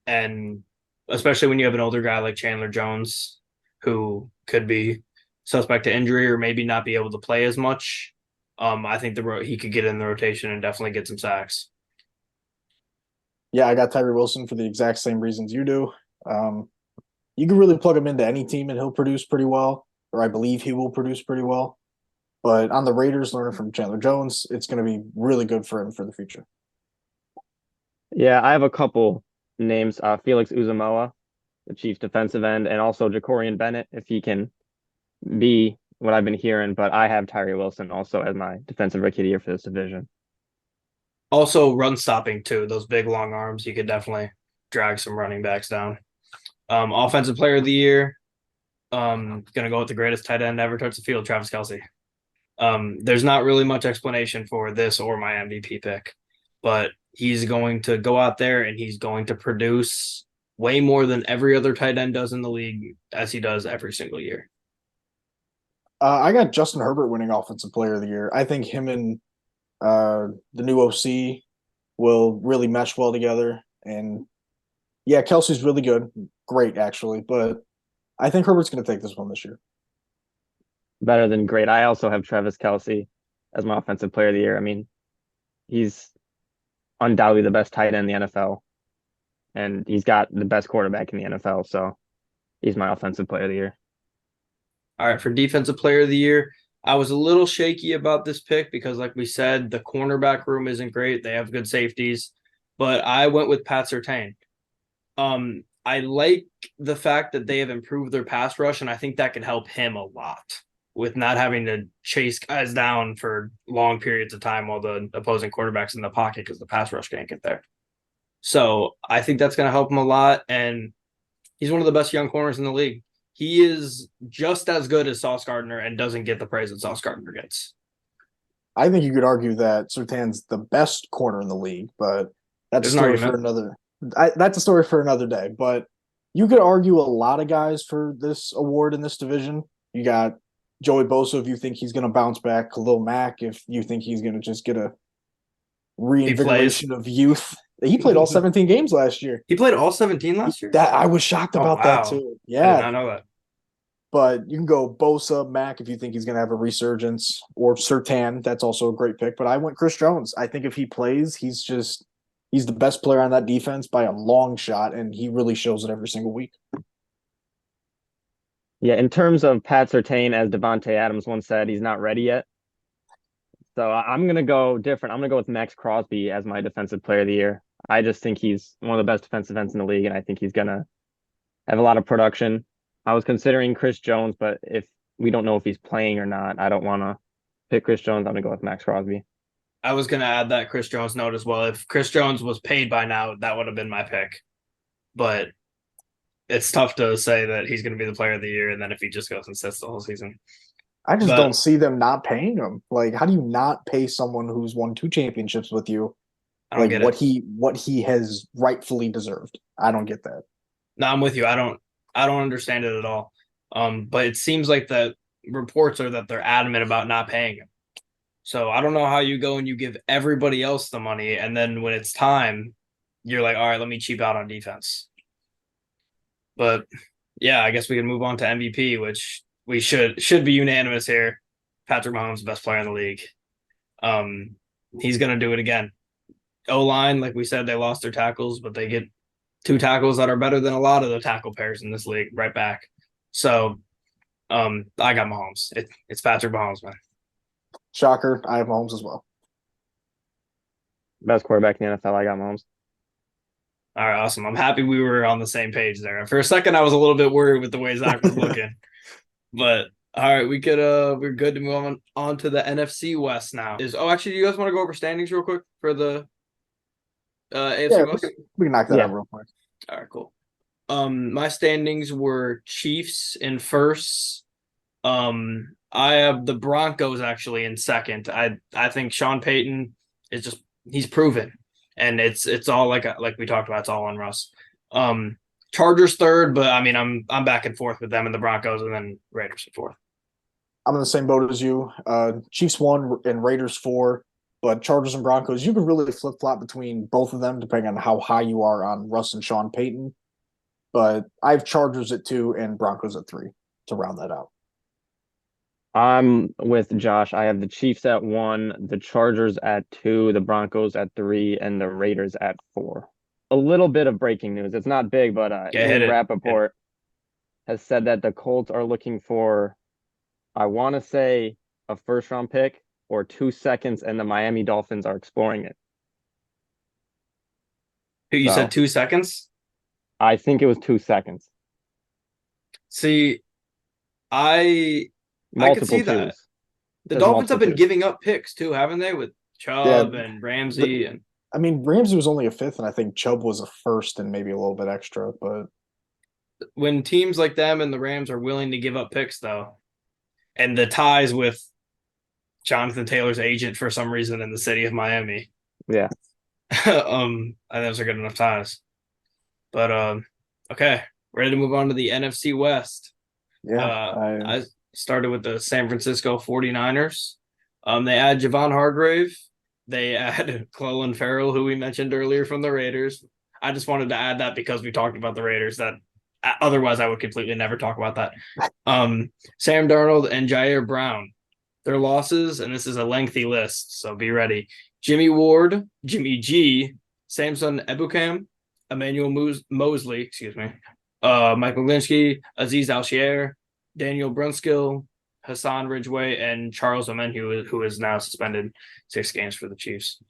and especially when you have an older guy like Chandler Jones, who could be suspect to injury or maybe not be able to play as much. I think he could get in the rotation and definitely get some sacks. Yeah, I got Tyree Wilson for the exact same reasons you do. Um, you can really plug him into any team and he'll produce pretty well, or I believe he will produce pretty well. But on the Raiders, learning from Chandler Jones, it's going to be really good for him for the future. Yeah, I have a couple names. Felix Uzamoa, the Chiefs defensive end, and also Jacorian Bennett, if he can be what I've been hearing. But I have Tyree Wilson also as my defensive rookie of the year for this division. Also, run stopping too. Those big long arms, you could definitely drag some running backs down. Offensive player of the year. Gonna go with the greatest tight end ever touched the field, Travis Kelce. There's not really much explanation for this or my MVP pick, but he's going to go out there and he's going to produce way more than every other tight end does in the league, as he does every single year. I got Justin Herbert winning Offensive Player of the Year. I think him and the new OC will really mesh well together. And yeah, Kelsey's really good. Great, actually. But I think Herbert's going to take this one this year. Better than great. I also have Travis Kelce as my offensive player of the year. I mean, he's undoubtedly the best tight end in the NFL, and he's got the best quarterback in the NFL. So he's my offensive player of the year. All right, for defensive player of the year, I was a little shaky about this pick because, like we said, the cornerback room isn't great. They have good safeties, but I went with Pat Surtain. I like the fact that they have improved their pass rush, and I think that can help him a lot with not having to chase guys down for long periods of time while the opposing quarterback's in the pocket because the pass rush can't get there. So I think that's going to help him a lot, and he's one of the best young corners in the league. He is just as good as Sauce Gardner and doesn't get the praise that Sauce Gardner gets. I think you could argue that Surtain's the best corner in the league, but that's a story for another. That's a story for another day. But you could argue a lot of guys for this award in this division. You got Joey Bosa if you think he's going to bounce back, Khalil Mack if you think he's going to just get a reinvigoration of youth. He played all 17 games last year. He played all 17 last year? That I was shocked about that too. Yeah. I did not know that. But you can go Bosa, Mack if you think he's going to have a resurgence, or Surtain. That's also a great pick. But I went Chris Jones. I think if he plays, he's the best player on that defense by a long shot, and he really shows it every single week. Yeah, in terms of Pat Surtain, as Devontae Adams once said, he's not ready yet. So I'm going to go different. I'm going to go with Max Crosby as my defensive player of the year. I just think he's one of the best defensive ends in the league, and I think he's going to have a lot of production. I was considering Chris Jones, but if we don't know if he's playing or not, I don't want to pick Chris Jones. I'm going to go with Max Crosby. I was going to add that Chris Jones note as well. If Chris Jones was paid by now, that would have been my pick. But it's tough to say that he's going to be the player of the year, and then if he just goes and sits the whole season. I just don't see them not paying him. Like, how do you not pay someone who's won 2 championships with you? I don't get what he has rightfully deserved. I don't get that. No, I'm with you. I don't understand it at all. But it seems like the reports are that they're adamant about not paying him. So I don't know how you go and you give everybody else the money, and then when it's time, you're like, all right, let me cheap out on defense. But yeah, I guess we can move on to MVP, which we should be unanimous here. Patrick Mahomes, best player in the league. He's gonna do it again. O-line, like we said, they lost their tackles, but they get 2 tackles that are better than a lot of the tackle pairs in this league right back. So I got Mahomes. It's Patrick Mahomes, man. Shocker. I have Mahomes as well. Best quarterback in the NFL. I got Mahomes. All right, awesome. I'm happy we were on the same page there. For a second, I was a little bit worried with the way Zach was looking. But all right, we're good to move on to the NFC West now. Actually, do you guys want to go over standings real quick for the AFC West? We can knock that out real quick. All right, cool. My standings were Chiefs in first. I have the Broncos actually in second. I think Sean Payton is he's proven, and it's all like we talked about. It's all on Russ. Chargers third, but I mean I'm back and forth with them and the Broncos, and then Raiders in fourth. I'm in the same boat as you. Chiefs 1 and Raiders 4, but Chargers and Broncos, you could really flip flop between both of them depending on how high you are on Russ and Sean Payton. But I have Chargers at 2 and Broncos at 3 to round that out. I'm with Josh. I have the Chiefs at 1, the Chargers at 2, the Broncos at 3, and the Raiders at 4. A little bit of breaking news. It's not big, but Yeah, hit Ian it. Rappaport has said that the Colts are looking for, I want to say, a first round pick or 2 seconds, and the Miami Dolphins are exploring it. You said So 2 seconds? I think it was 2 seconds. See, I could Multiple see that. twos. The Says Dolphins multiple have been twos. giving up picks too, haven't they? With Yeah, Chubb and Ramsey and I mean, Ramsey was only a fifth, and I think Chubb was a first and maybe a little bit extra. But when teams like them and the Rams are willing to give up picks though, and the ties with Jonathan Taylor's agent for some reason in the city of Miami. Yeah. I think those are good enough ties. But okay, ready to move on to the NFC West. yeah, I started with the San Francisco 49ers. They add Javon Hargrave. They add Clelin Ferrell, who we mentioned earlier from the Raiders. I just wanted to add that because we talked about the Raiders. That otherwise I would completely never talk about that. Sam Darnold and Jair Brown. Their losses, and this is a lengthy list, so be ready. Jimmy Ward, Jimmy G, Samson Ebukam, Emmanuel Mosley, Mike Malinsky, Aziz Al-Shaair, Daniel Brunskill, Hassan Ridgeway, and Charles Omenihu, who is now suspended 6 games for the Chiefs.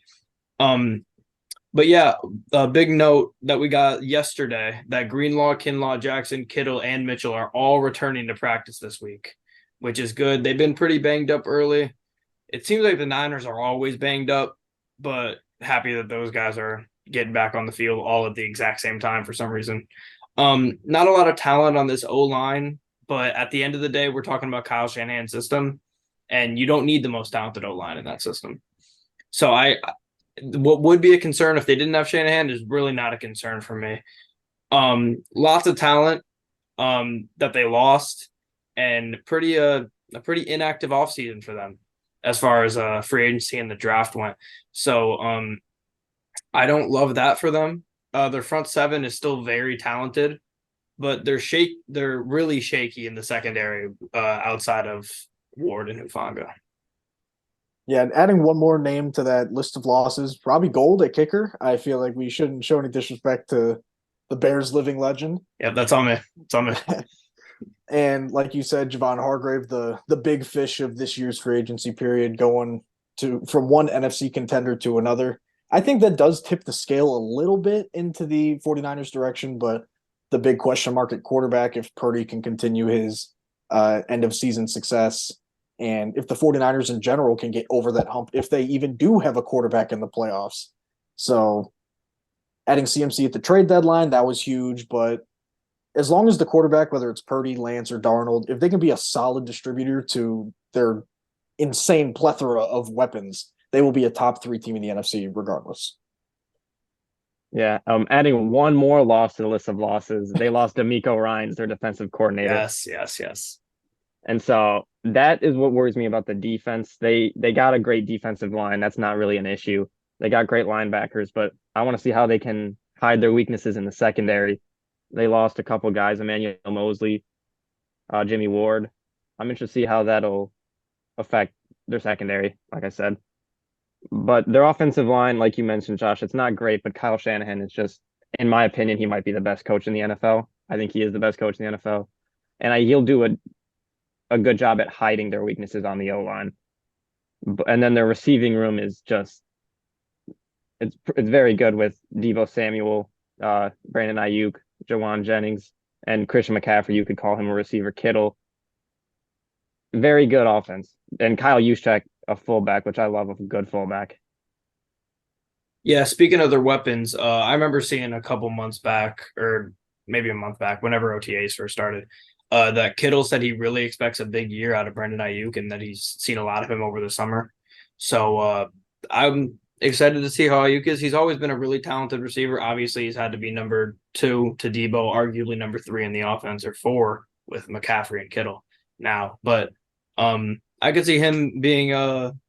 But yeah, a big note that we got yesterday that Greenlaw, Kinlaw, Jackson, Kittle, and Mitchell are all returning to practice this week, which is good. They've been pretty banged up early. It seems like the Niners are always banged up, but happy that those guys are getting back on the field all at the exact same time for some reason. Not a lot of talent on this O-line, but at the end of the day, we're talking about Kyle Shanahan's system, and you don't need the most talented O-line in that system. So what would be a concern if they didn't have Shanahan is really not a concern for me. Lots of talent that they lost, and a pretty inactive offseason for them as far as free agency and the draft went. So I don't love that for them. Their front seven is still very talented, but they're really shaky in the secondary outside of Ward and Hufanga. yeah. And adding one more name to that list of losses, Robbie Gould at kicker. I feel like we shouldn't show any disrespect to the Bears' living legend. Yeah, that's on me. It's on me. And like you said, Javon Hargrave, the big fish of this year's free agency period, going from one NFC contender to another. I think that does tip the scale a little bit into the 49ers direction, but the big question mark at quarterback, if Purdy can continue his end of season success, and if the 49ers in general can get over that hump, if they even do have a quarterback in the playoffs. So adding CMC at the trade deadline, that was huge, but as long as the quarterback, whether it's Purdy, Lance, or Darnold, if they can be a solid distributor to their insane plethora of weapons, they will be a top 3 team in the NFC regardless. Yeah. Adding one more loss to the list of losses, they lost D'Amico Ryans, their defensive coordinator. Yes. And so that is what worries me about the defense. They got a great defensive line. That's not really an issue. They got great linebackers, but I want to see how they can hide their weaknesses in the secondary. They lost a couple guys, Emmanuel Mosley, Jimmy Ward. I'm interested to see how that'll affect their secondary, like I said. But their offensive line, like you mentioned, Josh, it's not great, but Kyle Shanahan is just, in my opinion, he might be the best coach in the NFL. I think he is the best coach in the NFL. And he'll do a good job at hiding their weaknesses on the O-line. And then their receiving room is just, it's very good with Deebo Samuel, Brandon Ayuk, Jawan Jennings, and Christian McCaffrey. You could call him a receiver. Kittle. Very good offense. And Kyle Juszczyk, a fullback, which I love, a good fullback. Yeah, speaking of their weapons, I remember seeing a couple months back, or maybe a month back, whenever OTAs first started, that Kittle said he really expects a big year out of Brandon Ayuk and that he's seen a lot of him over the summer. So I'm excited to see how Ayuk is. He's always been a really talented receiver. Obviously, he's had to be number 2 to Deebo, arguably number 3 in the offense, or 4 with McCaffrey and Kittle now. But I could see him being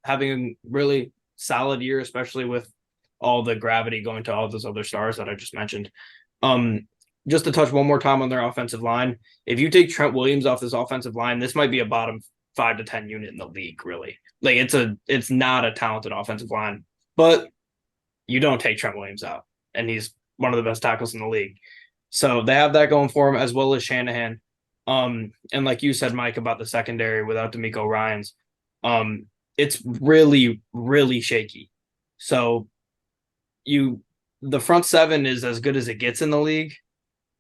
having a really solid year, especially with all the gravity going to all those other stars that I just mentioned. Just to touch one more time on their offensive line, if you take Trent Williams off this offensive line, this might be a bottom 5 to 10 unit in the league, really. Like it's not a talented offensive line, but you don't take Trent Williams out, and he's one of the best tackles in the league. So they have that going for him, as well as Shanahan. And like you said, Mike, about the secondary without D'Amico Ryans, it's really, really shaky. So the front seven is as good as it gets in the league,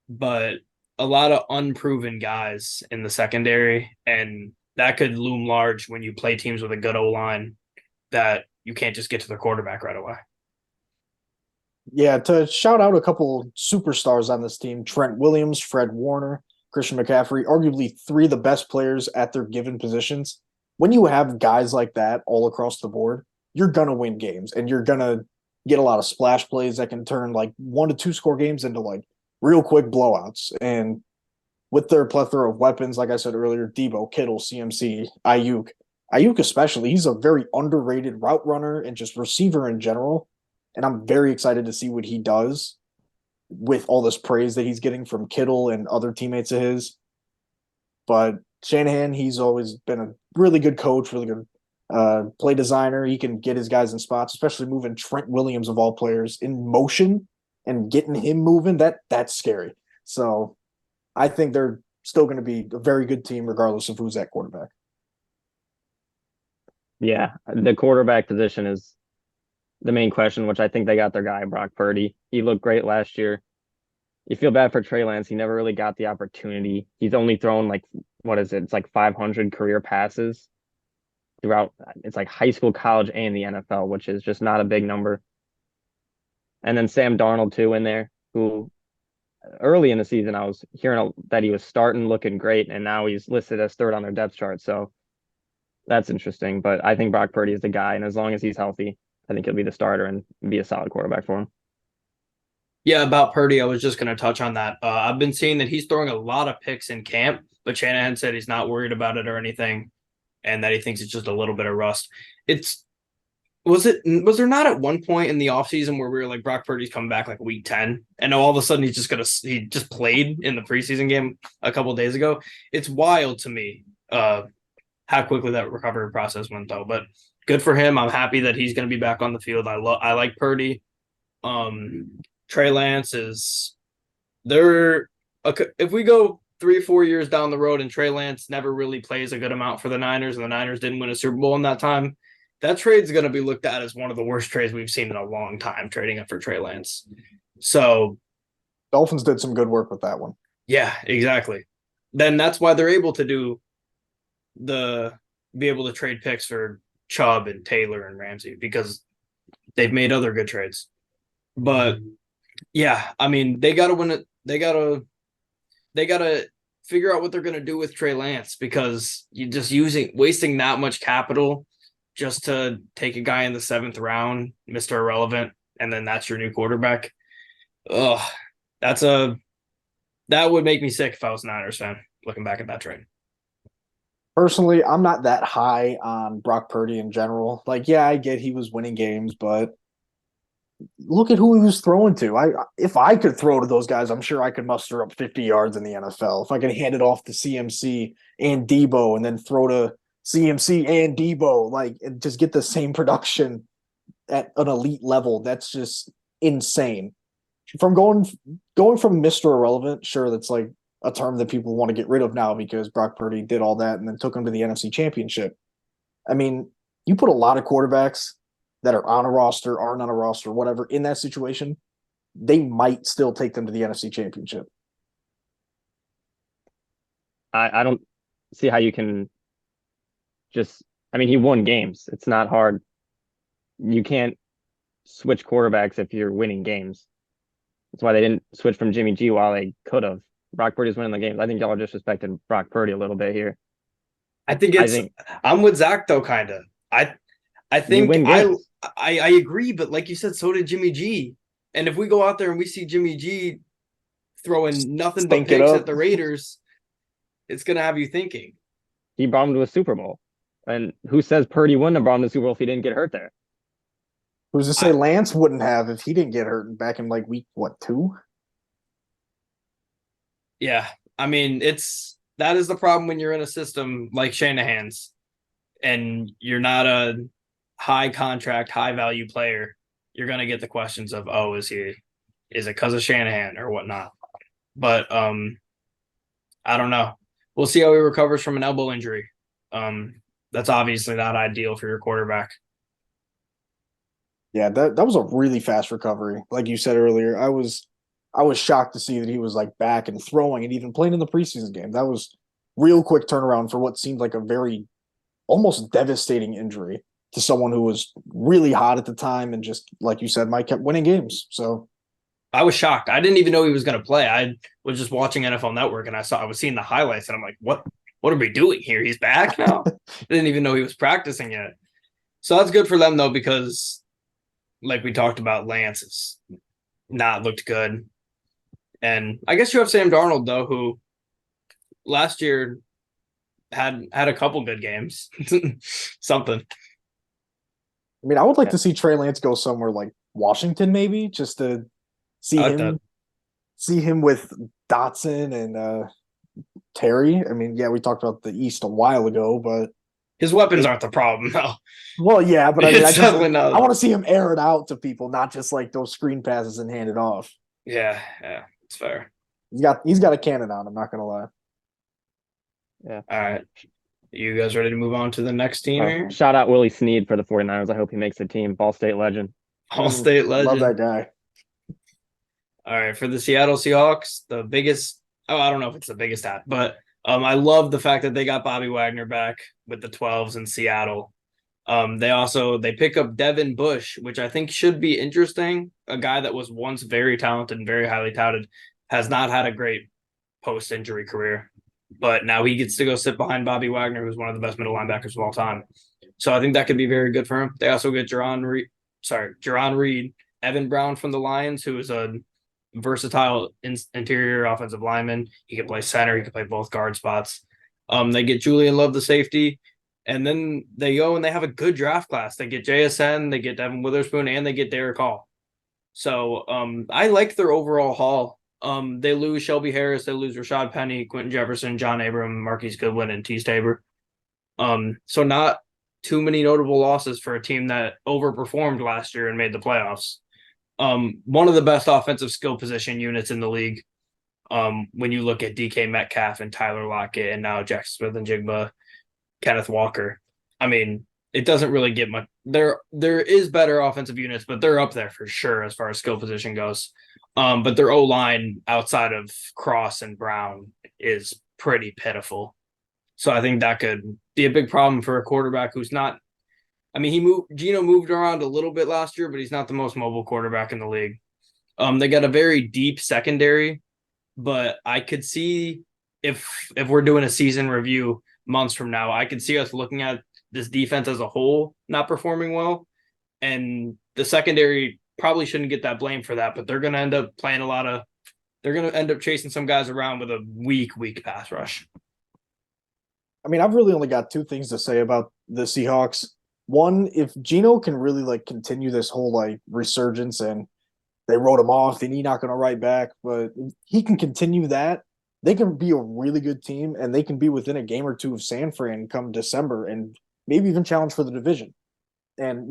but a lot of unproven guys in the secondary, and that could loom large when you play teams with a good O-line that you can't just get to the quarterback right away. Yeah, to shout out a couple superstars on this team, Trent Williams, Fred Warner, Christian McCaffrey, arguably three of the best players at their given positions. When you have guys like that all across the board, you're going to win games, and you're going to get a lot of splash plays that can turn like 1 to 2 score games into like real quick blowouts. And with their plethora of weapons, like I said earlier, Debo, Kittle, CMC, Ayuk especially, he's a very underrated route runner and just receiver in general. And I'm very excited to see what he does with all this praise that he's getting from Kittle and other teammates of his. But Shanahan, he's always been a really good coach, really good play designer. He can get his guys in spots, especially moving Trent Williams of all players in motion and getting him moving. That's scary. So I think they're still going to be a very good team regardless of who's at quarterback. Yeah, the quarterback position is the main question, which I think they got their guy, Brock Purdy. He looked great last year. You feel bad for Trey Lance. He never really got the opportunity. He's only thrown like, what is it? It's like 500 career passes throughout. It's like high school, college, and the NFL, which is just not a big number. And then Sam Darnold too in there, who early in the season I was hearing that he was starting looking great, and now he's listed as third on their depth chart. So that's interesting. But I think Brock Purdy is the guy, and as long as he's healthy, I think he'll be the starter and be a solid quarterback for him. Yeah, about Purdy, I was just going to touch on that. I've been seeing that he's throwing a lot of picks in camp, but Shanahan said he's not worried about it or anything, and that he thinks it's just a little bit of rust. Was there not at one point in the offseason where we were like, Brock Purdy's coming back like week 10, and all of a sudden he just played in the preseason game a couple of days ago? It's wild to me how quickly that recovery process went, though. But good for him. I'm happy that he's going to be back on the field. I like Purdy. Trey Lance is there. If we go 3 or 4 years down the road and Trey Lance never really plays a good amount for the Niners, and the Niners didn't win a Super Bowl in that time, that trade's going to be looked at as one of the worst trades we've seen in a long time, trading it for Trey Lance. So Dolphins did some good work with that one. Yeah, exactly. Then that's why they're able to be able to trade picks for Chubb and Taylor and Ramsey, because they've made other good trades. But yeah, I mean, they got to win it. They got to figure out what they're going to do with Trey Lance, because you're just wasting that much capital just to take a guy in the 7th round, Mr. Irrelevant, and then that's your new quarterback. Ugh, that would make me sick if I was a Niners fan looking back at that trade. Personally, I'm not that high on Brock Purdy in general. Like, yeah, I get he was winning games, but look at who he was throwing to. If I could throw to those guys, I'm sure I could muster up 50 yards in the NFL. If I could hand it off to CMC and Debo and then throw to CMC and Debo, like, and just get the same production at an elite level, that's just insane. From going from Mr. Irrelevant, sure, that's like a term that people want to get rid of now because Brock Purdy did all that and then took him to the NFC Championship. I mean, you put a lot of quarterbacks that are on a roster, aren't on a roster, whatever, in that situation, they might still take them to the NFC Championship. I don't see how you can he won games. It's not hard. You can't switch quarterbacks if you're winning games. That's why they didn't switch from Jimmy G while they could have. Brock Purdy's winning the games. I think y'all are disrespecting Brock Purdy a little bit here. I'm with Zach though, kind of. I think I agree, but like you said, so did Jimmy G. And if we go out there and we see Jimmy G throwing nothing but picks at the Raiders, it's gonna have you thinking. He brought him to a Super Bowl. And who says Purdy wouldn't have brought him to the Super Bowl if he didn't get hurt there? Who's to say Lance wouldn't have if he didn't get hurt back in like week 2? Yeah, I mean, it's that is the problem when you're in a system like Shanahan's and you're not a high contract, high value player. You're gonna get the questions of, oh, is it because of Shanahan or whatnot? But I don't know. We'll see how he recovers from an elbow injury. That's obviously not ideal for your quarterback. Yeah, that was a really fast recovery. Like you said earlier, I was shocked to see that he was like back and throwing and even playing in the preseason game. That was real quick turnaround for what seemed like a very almost devastating injury to someone who was really hot at the time and just like you said, Mike kept winning games. So I was shocked. I didn't even know he was going to play. I was just watching NFL Network and I was seeing the highlights and I'm like, what are we doing here? He's back now. I didn't even know he was practicing yet. So that's good for them though, because like we talked about, Lance has not looked good. And I guess you have Sam Darnold though, who last year had a couple good games. Something. I mean, I would like Yeah. to see Trey Lance go somewhere like Washington, maybe, just to see I like him that. see him with Dotson and Terry. I mean, yeah, we talked about the East a while ago, but His weapons aren't the problem though. well, yeah, but I mean, It's definitely I not. want to see him air it out to people, not just like those screen passes and hand it off. Yeah, it's fair. He's got a cannon on. I'm not gonna lie. Yeah. All right. You guys ready to move on to the next team here? Shout out Willie Snead for the 49ers. I hope he makes the team. Ball State legend. All State Love that legend. guy. All right, for the Seattle Seahawks, the biggest. Oh, I don't know if it's the biggest hat, but I love the fact that they got Bobby Wagner back with the 12s in Seattle. They pick up Devin Bush, which I think should be interesting. A guy that was once very talented and very highly touted, has not had a great post-injury career, but now he gets to go sit behind Bobby Wagner, who's one of the best middle linebackers of all time. So I think that could be very good for him. They also get Jaron Reed, Evan Brown from the Lions, who is a versatile interior offensive lineman. He can play center. He can play both guard spots. They get Julian Love, the safety, and then they go and they have a good draft class. They get JSN, they get Devin Witherspoon, and they get Derek Hall. So I like their overall haul. They lose Shelby Harris, they lose Rashad Penny, Quentin Jefferson, John Abram, Marquise Goodwin, and Tease Tabor. So not too many notable losses for a team that overperformed last year and made the playoffs. One of the best offensive skill position units in the league. When you look at DK Metcalf and Tyler Lockett and now Jackson Smith and Jigba, Kenneth Walker. I mean, it doesn't really get much. There is better offensive units, but they're up there for sure as far as skill position goes. But their O-line outside of Cross and Brown is pretty pitiful. So I think that could be a big problem for a quarterback who's not. I mean, Gino moved around a little bit last year, but he's not the most mobile quarterback in the league. They got a very deep secondary, but I could see if we're doing a season review months from now, I could see us looking at this defense as a whole not performing well, and the secondary probably shouldn't get that blame for that. But they're going to end up playing they're going to end up chasing some guys around with a weak pass rush. I mean, I've really only got two things to say about the Seahawks. One, if Gino can really like continue this whole like resurgence and they wrote him off and he's not going to write back, but if he can continue that, they can be a really good team and they can be within a game or two of San Fran come December and maybe even challenge for the division. And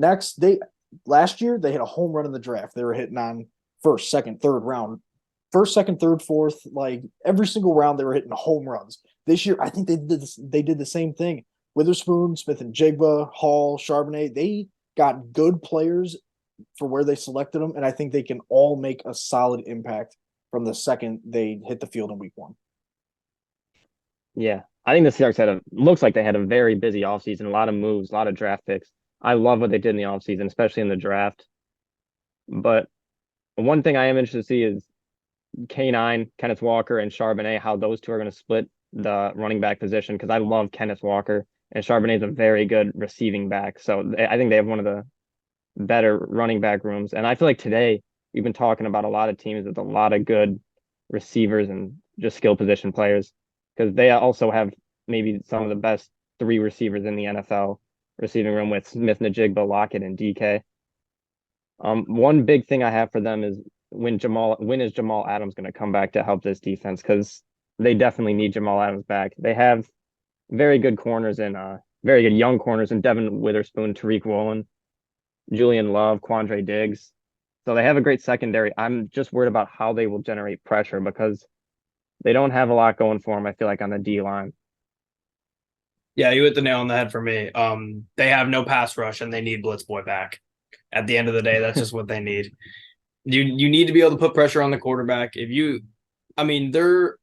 last year they hit a home run in the draft. They were hitting on first, second, third round. First, second, third, fourth, like every single round they were hitting home runs. This year, I think they did the same thing. Witherspoon, Smith and Jigba, Hall, Charbonnet, they got good players for where they selected them, and I think they can all make a solid impact from the second they hit the field in week one. Yeah. I think the Seahawks looks like they had a very busy offseason, a lot of moves, a lot of draft picks. I love what they did in the offseason, especially in the draft. But one thing I am interested to see is K9, Kenneth Walker, and Charbonnet, how those two are going to split the running back position, because I love Kenneth Walker, and Charbonnet is a very good receiving back. So I think they have one of the better running back rooms. And I feel like today we've been talking about a lot of teams with a lot of good receivers and just skill position players, because they also have maybe some of the best three receivers in the NFL receiving room with Smith, Najigba, Lockett, and DK. One big thing I have for them is when is Jamal Adams going to come back to help this defense? Because they definitely need Jamal Adams back. They have very good corners and very good young corners in Devin Witherspoon, Tariq Woolen, Julian Love, Quandre Diggs. So they have a great secondary. I'm just worried about how they will generate pressure because they don't have a lot going for them, I feel like, on the D line. Yeah, you hit the nail on the head for me. They have no pass rush and they need Blitz Boy back. At the end of the day, that's just what they need. You need to be able to put pressure on the quarterback. They're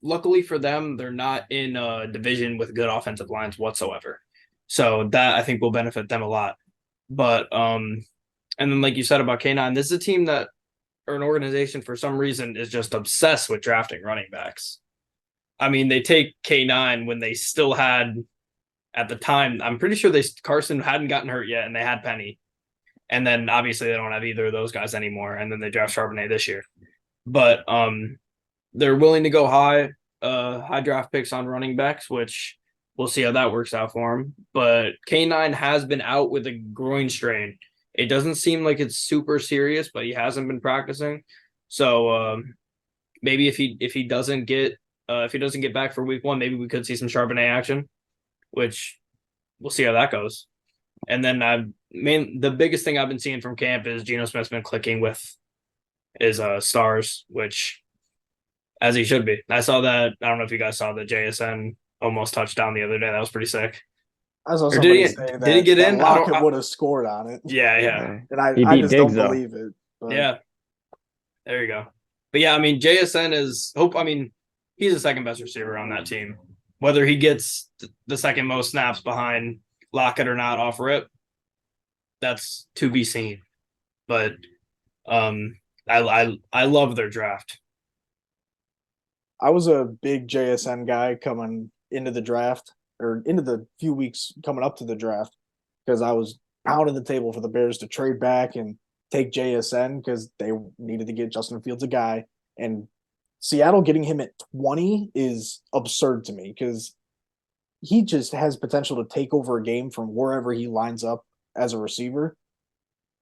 luckily for them, they're not in a division with good offensive lines whatsoever. So that I think will benefit them a lot. But and then like you said about K9, this is a team that or an organization for some reason is just obsessed with drafting running backs. I mean, they take K9 when they still had at the time, I'm pretty sure Carson hadn't gotten hurt yet and they had Penny. And then obviously they don't have either of those guys anymore. And then they draft Charbonnet this year. But they're willing to go high draft picks on running backs, which we'll see how that works out for him. But K9 has been out with a groin strain. It doesn't seem like it's super serious, but he hasn't been practicing. So maybe if he doesn't get back for week 1, maybe we could see some Charbonnet action, which we'll see how that goes. And then the biggest thing I've been seeing from camp is Geno Smith's been clicking with his stars, which as he should be. I saw that. I don't know if you guys saw the JSN almost touchdown the other day. That was pretty sick. I saw somebody say that, did he get in? Lockett would have scored on it. Yeah. And I beat just Diggs, don't believe it. But. Yeah. There you go. But yeah, JSN is he's the second best receiver on that team. Whether he gets the second most snaps behind Lockett or not off rip, that's to be seen. But I love their draft. I was a big JSN guy coming into the draft or into the few weeks coming up to the draft because I was pounding the table for the Bears to trade back and take JSN because they needed to get Justin Fields a guy. And Seattle getting him at 20 is absurd to me because he just has potential to take over a game from wherever he lines up as a receiver.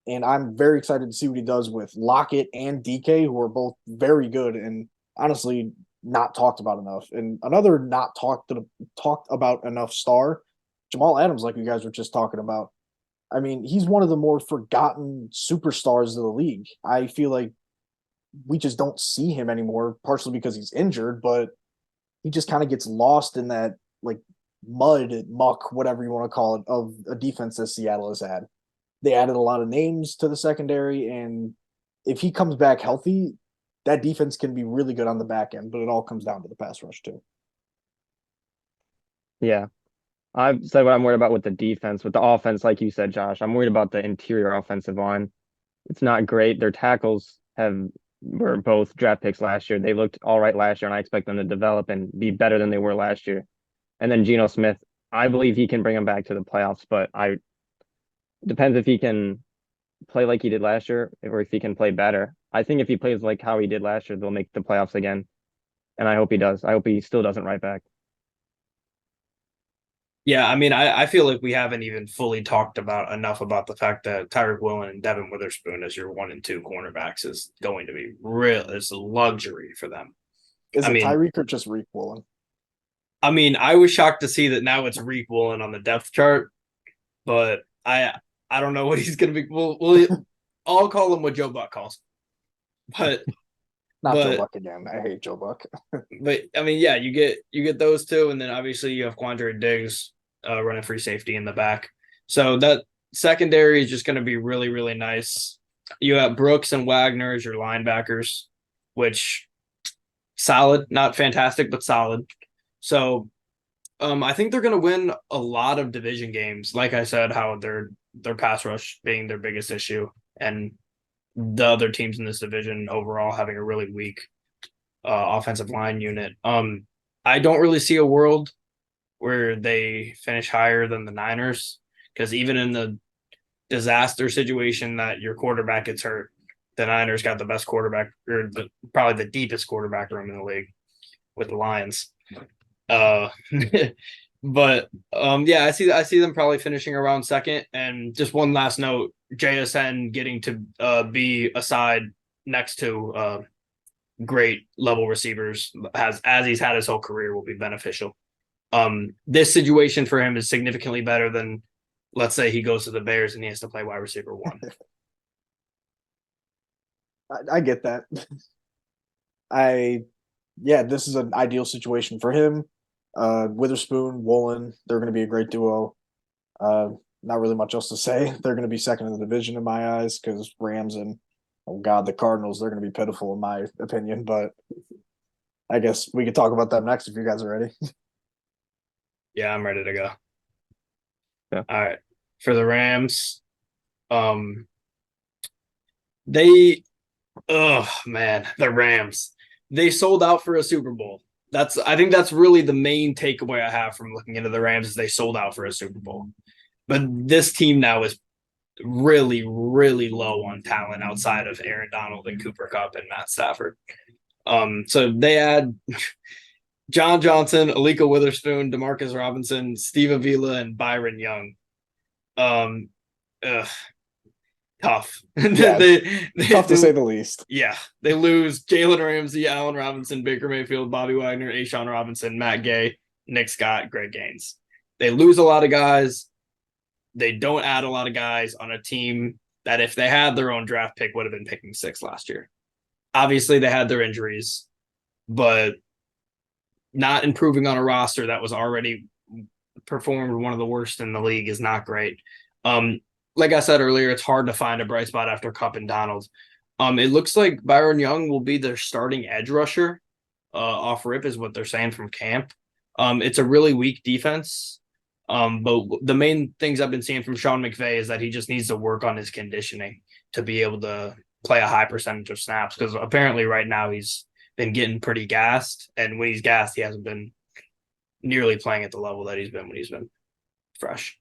And I'm very excited to see what he does with Lockett and DK, who are both very good and honestly not talked about enough. And another not talked about enough star, Jamal Adams, like you guys were just talking about. I mean, he's one of the more forgotten superstars of the league. I feel like we just don't see him anymore, partially because he's injured, but he just kind of gets lost in that like muck, whatever you want to call it, of a defense that Seattle has had. They added a lot of names to the secondary, and if he comes back healthy, that defense can be really good on the back end, but it all comes down to the pass rush too. Yeah. I've said what I'm worried about with the defense. With the offense, like you said, Josh, I'm worried about the interior offensive line. It's not great. Their tackles were both draft picks last year. They looked all right last year, and I expect them to develop and be better than they were last year. And then Geno Smith, I believe he can bring them back to the playoffs, but it depends if he can play like he did last year or if he can play better. I think if he plays like how he did last year, they'll make the playoffs again. And I hope he does. I hope he still doesn't right back. Yeah, I feel like we haven't even fully talked about enough about the fact that Tyreek Woolen and Devin Witherspoon as your 1 and 2 cornerbacks is going to be it's a luxury for them. Is it Tyreek or just Reek Woolen? I was shocked to see that now it's Reek Woolen on the depth chart, but I don't know what he's going to be. I'll call him what Joe Buck calls. But Joe Buck again. I hate Joe Buck. But yeah, you get those two, and then obviously you have Quandre Diggs running free safety in the back. So that secondary is just going to be really, really nice. You have Brooks and Wagner as your linebackers, which solid, not fantastic, but solid. So I think they're going to win a lot of division games. Like I said, how their pass rush being their biggest issue, and the other teams in this division overall having a really weak offensive line unit. I don't really see a world where they finish higher than the Niners, because even in the disaster situation that your quarterback gets hurt, the Niners got the best quarterback, or probably the deepest quarterback room in the league with the Lions. But I see them probably finishing around second. And just one last note, JSN getting to be a side next to great level receivers as he's had his whole career will be beneficial. This situation for him is significantly better than, let's say, he goes to the Bears and he has to play wide receiver 1. I get that. This is an ideal situation for him. Witherspoon, Woolen, they're going to be a great duo. Not really much else to say. They're going to be second in the division in my eyes because Rams and, oh God, the Cardinals, they're going to be pitiful in my opinion. But I guess we could talk about them next if you guys are ready. Yeah, I'm ready to go. Yeah. All right. For the Rams, the Rams. They sold out for a Super Bowl. I think that's really the main takeaway I have from looking into the Rams is they sold out for a Super Bowl. But this team now is really, really low on talent outside of Aaron Donald and Cooper Kupp and Matt Stafford. So they had John Johnson, Alika Witherspoon, Demarcus Robinson, Steve Avila, and Byron Young. Tough. Yeah, tough to say the least. Yeah, they lose Jalen Ramsey, Allen Robinson, Baker Mayfield, Bobby Wagner, Ashawn Robinson, Matt Gay, Nick Scott, Greg Gaines. They lose a lot of guys. They don't add a lot of guys on a team that if they had their own draft pick would have been picking 6 last year. Obviously, they had their injuries, but not improving on a roster that was already performed one of the worst in the league is not great. Like I said earlier, it's hard to find a bright spot after Kupp and Donald. It looks like Byron Young will be their starting edge rusher. Off rip is what they're saying from camp. It's a really weak defense. But the main things I've been seeing from Sean McVay is that he just needs to work on his conditioning to be able to play a high percentage of snaps because apparently right now he's been getting pretty gassed. And when he's gassed, he hasn't been nearly playing at the level that he's been when he's been fresh.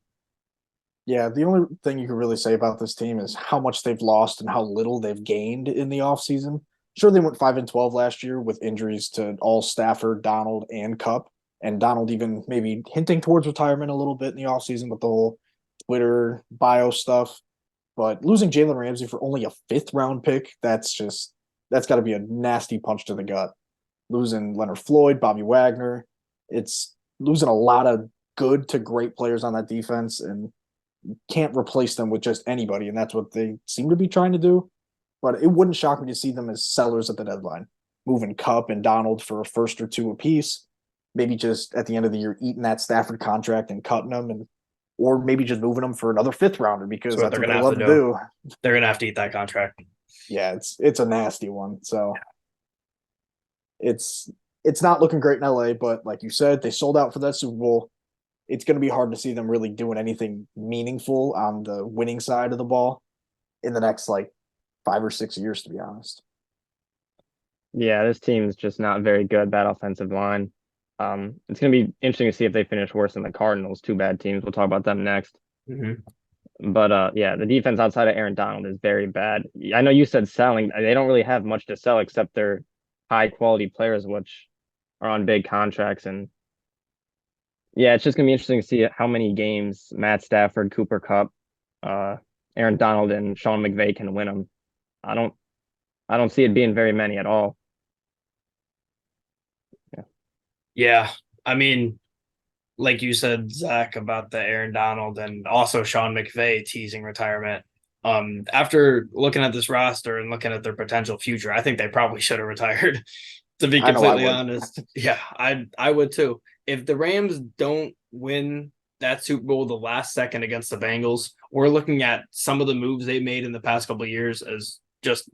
Yeah, the only thing you can really say about this team is how much they've lost and how little they've gained in the offseason. Sure, they went 5-12 last year with injuries to all Stafford, Donald, and Kupp. And Donald even maybe hinting towards retirement a little bit in the offseason with the whole Twitter bio stuff. But losing Jalen Ramsey for only a 5th-round pick, that's got to be a nasty punch to the gut. Losing Leonard Floyd, Bobby Wagner, it's losing a lot of good to great players on that defense, and can't replace them with just anybody, and that's what they seem to be trying to do. But it wouldn't shock me to see them as sellers at the deadline, moving Kupp and Donald for a first or 2 apiece, maybe just at the end of the year eating that Stafford contract and cutting them, or maybe just moving them for another 5th-rounder because that's what they love to do. They're gonna have to eat that contract. Yeah, it's a nasty one. So it's not looking great in LA, but like you said, they sold out for that Super Bowl. It's going to be hard to see them really doing anything meaningful on the winning side of the ball in the next 5 or 6 years, to be honest. Yeah, this team's just not very good, that offensive line. It's going to be interesting to see if they finish worse than the Cardinals, 2 bad teams. We'll talk about them next. Mm-hmm. But yeah, the defense outside of Aaron Donald is very bad. I know you said selling. They don't really have much to sell except their high quality players, which are on big contracts. And yeah, it's just gonna be interesting to see how many games Matt Stafford, Cooper Kupp, Aaron Donald, and Sean McVay can win them. I don't see it being very many at all. Yeah. I mean, like you said, Zach, about the Aaron Donald and also Sean McVay teasing retirement. After looking at this roster and looking at their potential future, I think they probably should have retired. To be completely honest, yeah, I would too. If the Rams don't win that Super Bowl the last second against the Bengals, we're looking at some of the moves they made in the past couple of years as just,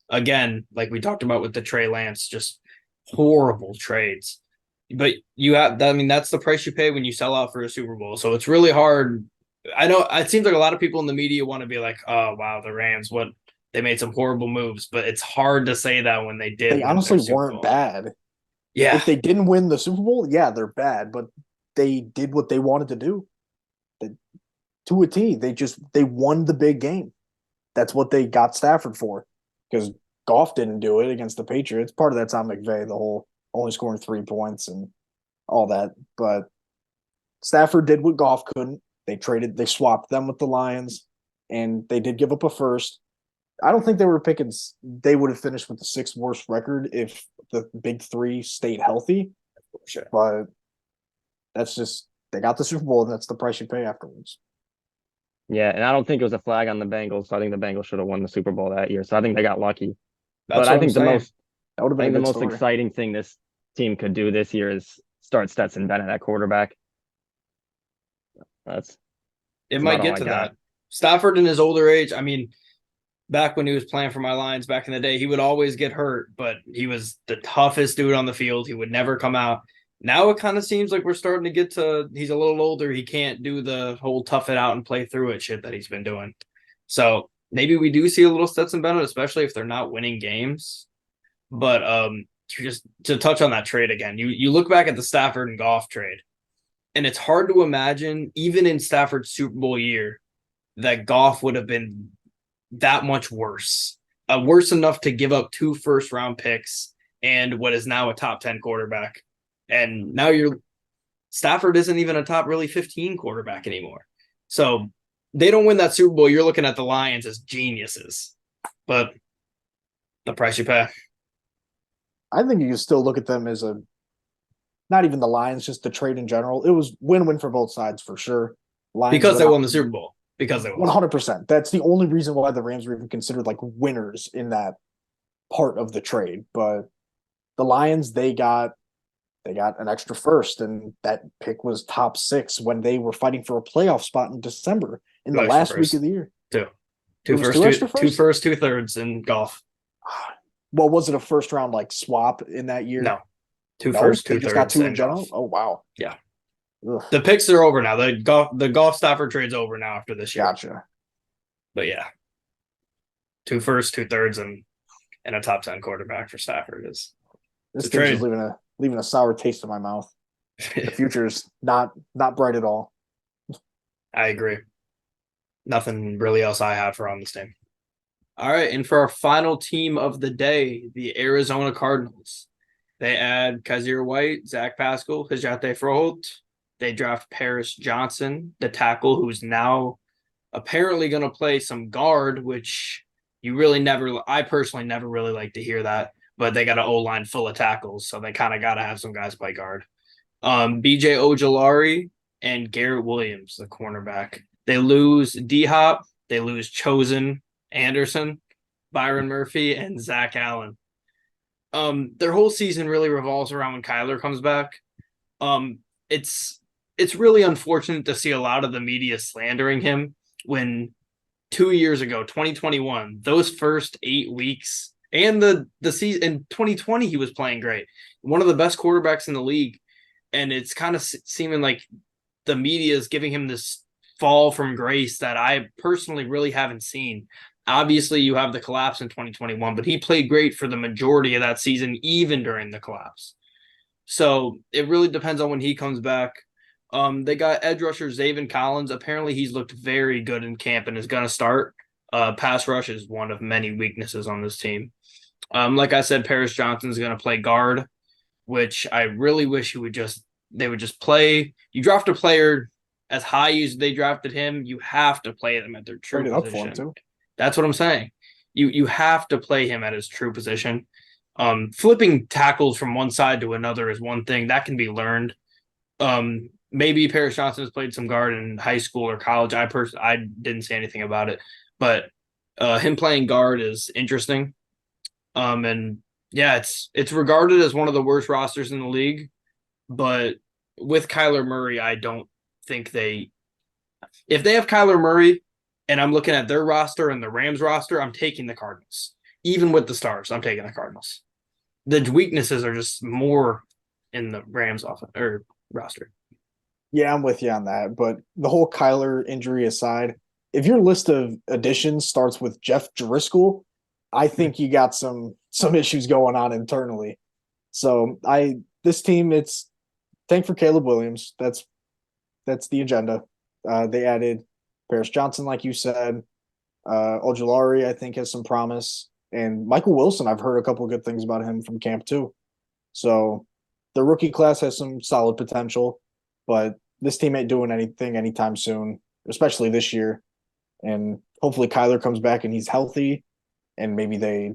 again, like we talked about with the Trey Lance, just horrible trades. But that's the price you pay when you sell out for a Super Bowl. So it's really hard. I know it seems like a lot of people in the media want to be like, oh, wow, the Rams, they made some horrible moves, but it's hard to say that when they did. They honestly weren't bad. Yeah. If they didn't win the Super Bowl, yeah, they're bad, but they did what they wanted to do. To a T, they won the big game. That's what they got Stafford for, because Goff didn't do it against the Patriots. Part of that's on McVay, the whole only scoring 3 points and all that. But Stafford did what Goff couldn't. They swapped them with the Lions, and they did give up a first. I don't think they were picking. They would have finished with the sixth worst record if the big three stayed healthy. Sure. But that's just they got the Super Bowl, and that's the price you pay afterwards. Yeah, and I don't think it was a flag on the Bengals, so I think the Bengals should have won the Super Bowl that year. So I think they got lucky. That's But what I I'm think the saying. most That would have I been think a the good most story. exciting thing this team could do this year is start Stetson Bennett at quarterback. That's It about might all get I to got. that. Stafford in his older age, I mean, back when he was playing for my Lions back in the day, he would always get hurt, but he was the toughest dude on the field. He would never come out. Now it kind of seems like we're starting to get to he's a little older. He can't do the whole tough it out and play through it shit that he's been doing. So maybe we do see a little Stetson Bennett, especially if they're not winning games. But just to touch on that trade again, you look back at the Stafford and Goff trade, and it's hard to imagine, even in Stafford's Super Bowl year, that Goff would have been that much worse. Worse enough to give up 2 first-round picks and what is now a top 10 quarterback. And now Stafford isn't even a top really 15 quarterback anymore. So they don't win that Super Bowl. You're looking at the Lions as geniuses. But the price you pay. I think you can still look at them as not even the Lions, just the trade in general. It was win-win for both sides for sure. Lions Because they went won out the Super Bowl. Because they won. 100%. That's the only reason why the Rams were even considered like winners in that part of the trade. But the Lions, they got an extra first, and that pick was top 6 when they were fighting for a playoff spot in December in the Extra last week first. of the year. Two It was first, two extra two firsts? first, 2/3 in golf. Well, was it a first round like swap in that year? No. Two No, first, they just got 2/3 two in in general. golf. Oh wow. Yeah. Ugh, The picks are over now. The golf Stafford trade's over now after this year. gotcha. But yeah. 2 first, 2/3 and a top 10 quarterback for Stafford is This it's a thing's trade. just leaving a sour taste in my mouth. The future's not bright at all. I agree. Nothing really else I have for on this team. All right, and for our final team of the day, the Arizona Cardinals. They add Kaiser White, Zach Pascal, Hajate Froholt. They draft Paris Johnson, the tackle, who's now apparently going to play some guard, which I personally never really like to hear that, but they got an O-line full of tackles, so they kind of got to have some guys play guard. BJ Ojolari and Garrett Williams, the cornerback. They lose D-Hop, they lose Chosen Anderson, Byron Murphy, and Zach Allen. Their whole season really revolves around when Kyler comes back. It's really unfortunate to see a lot of the media slandering him when 2 years ago, 2021, those first 8 weeks and the season in 2020, he was playing great. One of the best quarterbacks in the league. And it's kind of seeming like the media is giving him this fall from grace that I personally really haven't seen. Obviously, you have the collapse in 2021, but he played great for the majority of that season, even during the collapse. So it really depends on when he comes back. They got edge rusher Zaven Collins. Apparently, he's looked very good in camp and is going to start. Pass rush is one of many weaknesses on this team. Like I said, Paris Johnson is going to play guard, which I really wish they would just play. You draft a player as high as they drafted him, you have to play them at their true Traded up for him position. too. That's what I'm saying. You have to play him at his true position. Flipping tackles from one side to another is one thing that can be learned. Maybe Paris Johnson has played some guard in high school or college. I didn't say anything about it, but him playing guard is interesting. And yeah, it's regarded as one of the worst rosters in the league, but with Kyler Murray, I don't think if they have Kyler Murray and I'm looking at their roster and the Rams roster, I'm taking the Cardinals. Even with the stars, I'm taking the Cardinals. The weaknesses are just more in the Rams roster. Yeah, I'm with you on that. But the whole Kyler injury aside, if your list of additions starts with Jeff Driscoll, I think you got some issues going on internally. So this team, it's thank for Caleb Williams. That's the agenda. They added Paris Johnson, like you said. Ojulari, I think, has some promise. And Michael Wilson, I've heard a couple of good things about him from camp too. So the rookie class has some solid potential, but this team ain't doing anything anytime soon, especially this year. And hopefully Kyler comes back and he's healthy. and maybe they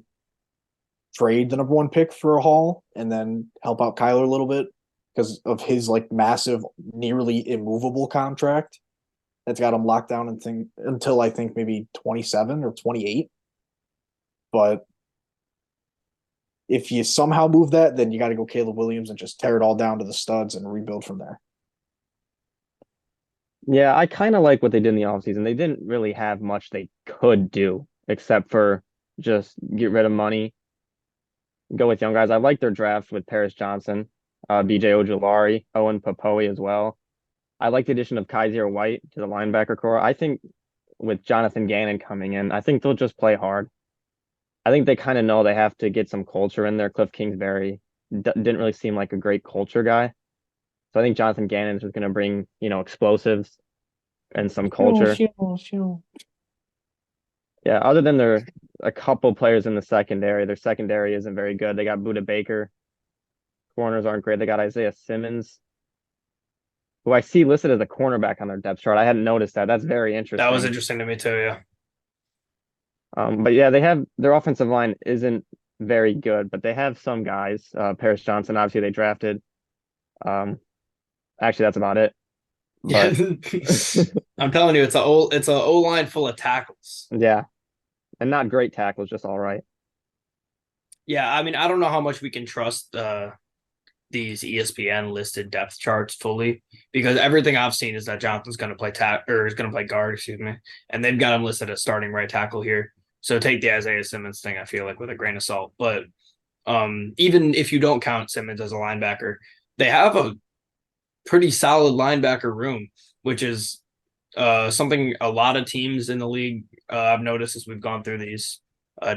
trade the number one pick for a haul and then help out Kyler a little bit because of his like massive, nearly immovable contract that's got him locked down and until I think maybe 27 or 28. But if you somehow move that, then you got to go Caleb Williams and just tear it all down to the studs and rebuild from there. Yeah, I kind of like what they did in the offseason. They didn't really have much they could do except for just get rid of money, go with young guys. I like their draft with Paris Johnson, BJ Ojulari, Owen Popoe as well. I like the addition of Kaiser White to the linebacker core. I think with Jonathan Gannon coming in, I think they'll just play hard. I think they kind of know they have to get some culture in there. Cliff Kingsbury didn't really seem like a great culture guy. So I think Jonathan Gannon is just going to bring, explosives and some culture. Yeah, other than a couple players in the secondary, their secondary isn't very good. They got Budda Baker. Corners aren't great. They got Isaiah Simmons, who I see listed as a cornerback on their depth chart. I hadn't noticed that. That's very interesting. That was interesting to me too, yeah. But yeah, they have their offensive line isn't very good, but they have some guys. Paris Johnson, obviously they drafted. Actually, that's about it. But I'm telling you, it's a O line full of tackles. Yeah, and not great tackles, just all right. Yeah, I mean, I don't know how much we can trust these ESPN listed depth charts fully because everything I've seen is that Johnson's going to play is going to play guard, excuse me, and they've got him listed as starting right tackle here. So take the Isaiah Simmons thing, I feel like, with a grain of salt. But even if you don't count Simmons as a linebacker, they have a pretty solid linebacker room, which is something a lot of teams in the league I've noticed as we've gone through these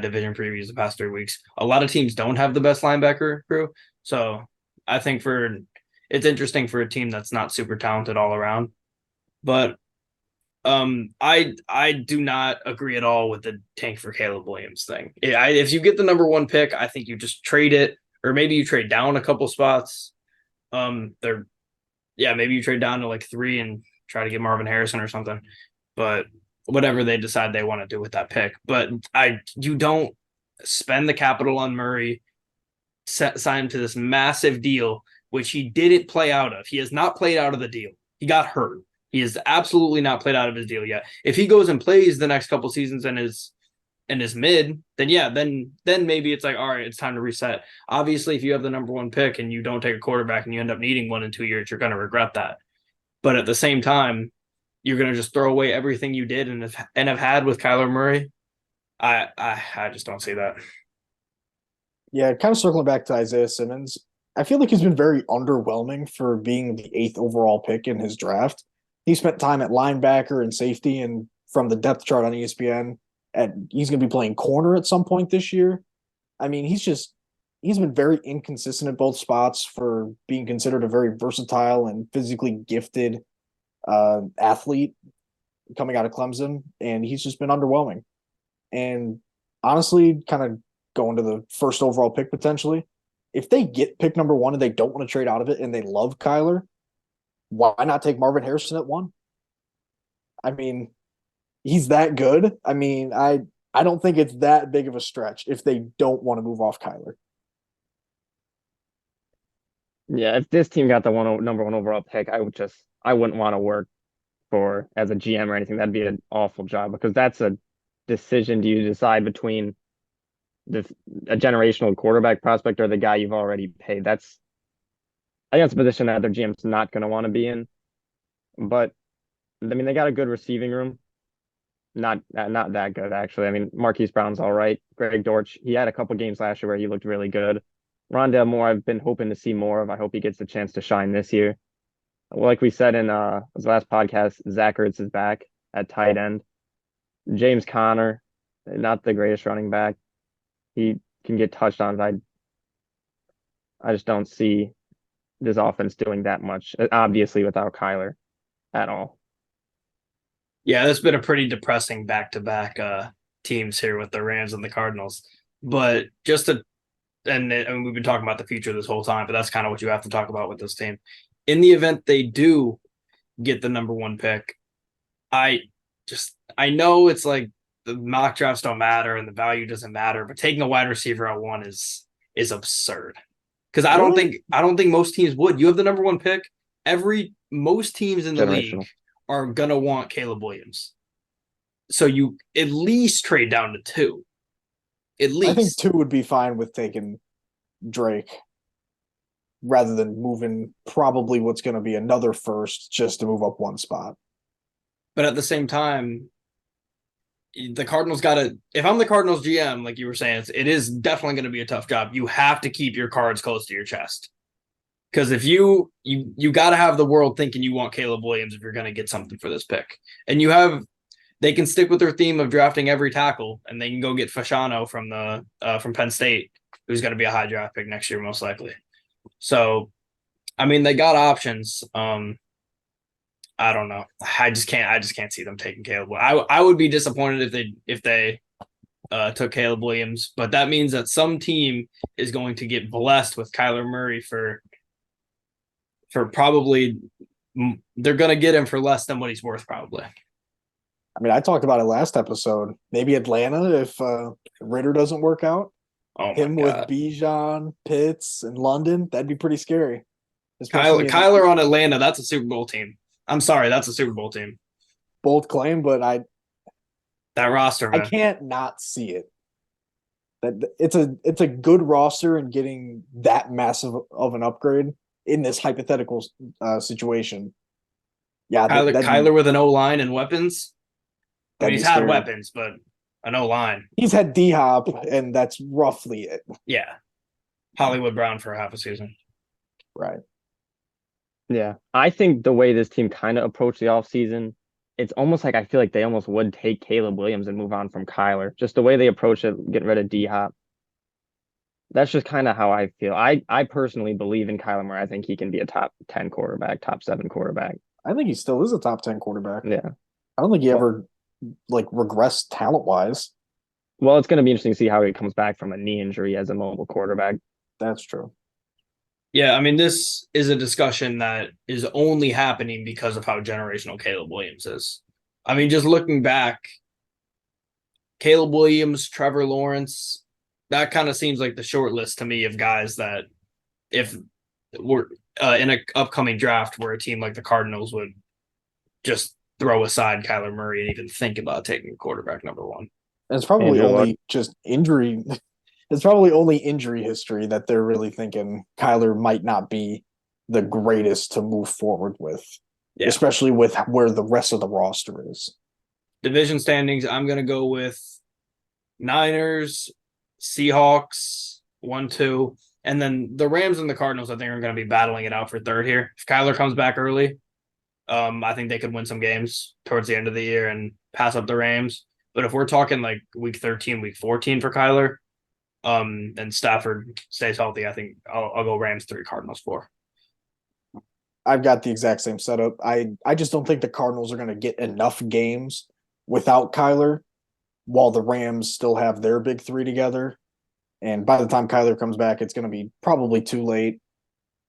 division previews the past 3 weeks. A lot of teams don't have the best linebacker crew. So I think it's interesting for a team that's not super talented all around. But I do not agree at all with the tank for Caleb Williams thing. If you get the number one pick, I think you just trade it, or maybe you trade down a couple spots. Maybe you trade down to like 3 and try to get Marvin Harrison or something. But whatever they decide they want to do with that pick. But you don't spend the capital on Murray, sign him to this massive deal, which he didn't play out of. He has not played out of the deal. He got hurt. He has absolutely not played out of his deal yet. If he goes and plays the next couple seasons and is mid, then maybe it's like, all right, it's time to reset. Obviously, if you have the number one pick and you don't take a quarterback and you end up needing one in 2 years, you're going to regret that. But at the same time, you're going to just throw away everything you did and have had with Kyler Murray. I just don't see that. Yeah, kind of circling back to Isaiah Simmons, I feel like he's been very underwhelming for being the 8th overall pick in his draft. He spent time at linebacker and safety, and from the depth chart on ESPN, he's going to be playing corner at some point this year. I mean, he's been very inconsistent at both spots for being considered a very versatile and physically gifted athlete coming out of Clemson, and he's just been underwhelming. And honestly, kind of going to the first overall pick potentially, if they get pick number 1 and they don't want to trade out of it and they love Kyler, why not take Marvin Harrison at 1? I mean, he's that good. I mean, I don't think it's that big of a stretch if they don't want to move off Kyler. Yeah, if this team got the number 1 overall pick, I wouldn't want to work for as a GM or anything. That'd be an awful job because that's a decision. Do you decide between a generational quarterback prospect or the guy you've already paid? I think that's a position that their GM's not going to want to be in. But I mean, they got a good receiving room. Not that good, actually. I mean, Marquise Brown's all right. Greg Dortch, he had a couple games last year where he looked really good. Rondale Moore, I've been hoping to see more of. I hope he gets the chance to shine this year. Well, like we said in his last podcast, Zach Ertz is back at tight end. James Conner, not the greatest running back. He can get touchdowns. I just don't see this offense doing that much, obviously without Kyler at all. Yeah, that's been a pretty depressing back-to-back teams here with the Rams and the Cardinals. But and we've been talking about the future this whole time, but that's kind of what you have to talk about with this team. In the event they do get the number 1 pick, I know it's like the mock drafts don't matter and the value doesn't matter, but taking a wide receiver at 1 is absurd. Because I don't think most teams would. You have the number 1 pick. Most teams in the league are gonna want Caleb Williams. So you at least trade down to 2. At least I think 2 would be fine with taking Drake rather than moving probably what's going to be another first just to move up 1 spot. But at the same time, the Cardinals got to. If I'm the Cardinals GM, like you were saying, it is definitely going to be a tough job. You have to keep your cards close to your chest. Because if you got to have the world thinking you want Caleb Williams if you're going to get something for this pick. And they can stick with their theme of drafting every tackle, and they can go get Fasciano from Penn State, who's going to be a high draft pick next year most likely. So, I mean, they got options. I don't know. I just can't see them taking Caleb. I would be disappointed if they took Caleb Williams, but that means that some team is going to get blessed with Kyler Murray for probably they're going to get him for less than what he's worth probably. I mean, I talked about it last episode. Maybe Atlanta if Ritter doesn't work out. Oh Him with Bijan, Pitts, and London, that'd be pretty scary. Kyler on Atlanta, that's a Super Bowl team. I'm sorry, that's a Super Bowl team. Bold claim, but that roster, man. I can't not see it. That it's a good roster, and getting that massive of an upgrade in this hypothetical situation. Yeah, Kyler with an O-line and weapons. I mean, he's had scary. weapons, but an O-line. He's had D-Hop, and that's roughly it. Yeah. Hollywood Brown for half a season. Right. Yeah. I think the way this team kind of approached the offseason, it's almost like I feel like they almost would take Caleb Williams and move on from Kyler. Just the way they approach it, getting rid of D-Hop. That's just kind of how I feel. I personally believe in Kyler Murray. I think he can be a top 10 quarterback, top 7 quarterback. I think he still is a top 10 quarterback. Yeah. I don't think he ever regressed talent-wise. Well, it's going to be interesting to see how he comes back from a knee injury as a mobile quarterback. That's true. Yeah, I mean, this is a discussion that is only happening because of how generational Caleb Williams is. I mean, just looking back, Caleb Williams, Trevor Lawrence, that kind of seems like the short list to me of guys that if we're in an upcoming draft where a team like the Cardinals would just throw aside Kyler Murray and even think about taking quarterback number 1. And it's probably only just injury. It's probably only injury history that they're really thinking Kyler might not be the greatest to move forward with, especially with where the rest of the roster is. Division standings, I'm going to go with Niners, Seahawks, 1-2, and then the Rams and the Cardinals, I think, are going to be battling it out for third here. If Kyler comes back early, I think they could win some games towards the end of the year and pass up the Rams. But if we're talking like week 13, week 14 for Kyler, and Stafford stays healthy, I think I'll go Rams 3, Cardinals 4. I've got the exact same setup. I just don't think the Cardinals are going to get enough games without Kyler while the Rams still have their big 3 together. And by the time Kyler comes back, it's going to be probably too late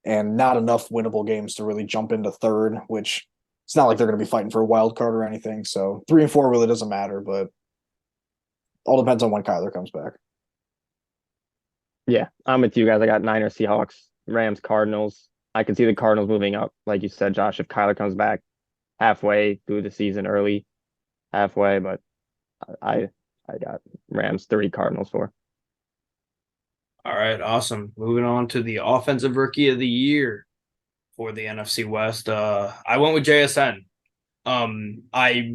and not enough winnable games to really jump into third, which it's not like they're going to be fighting for a wild card or anything. So 3 and 4 really doesn't matter, but all depends on when Kyler comes back. Yeah, I'm with you guys. I got Niners, Seahawks, Rams, Cardinals. I can see the Cardinals moving up, like you said, Josh, if Kyler comes back halfway through the season, early, halfway. But I got Rams 3, Cardinals 4. All right, awesome. Moving on to the offensive rookie of the year for the NFC West. I went with JSN. I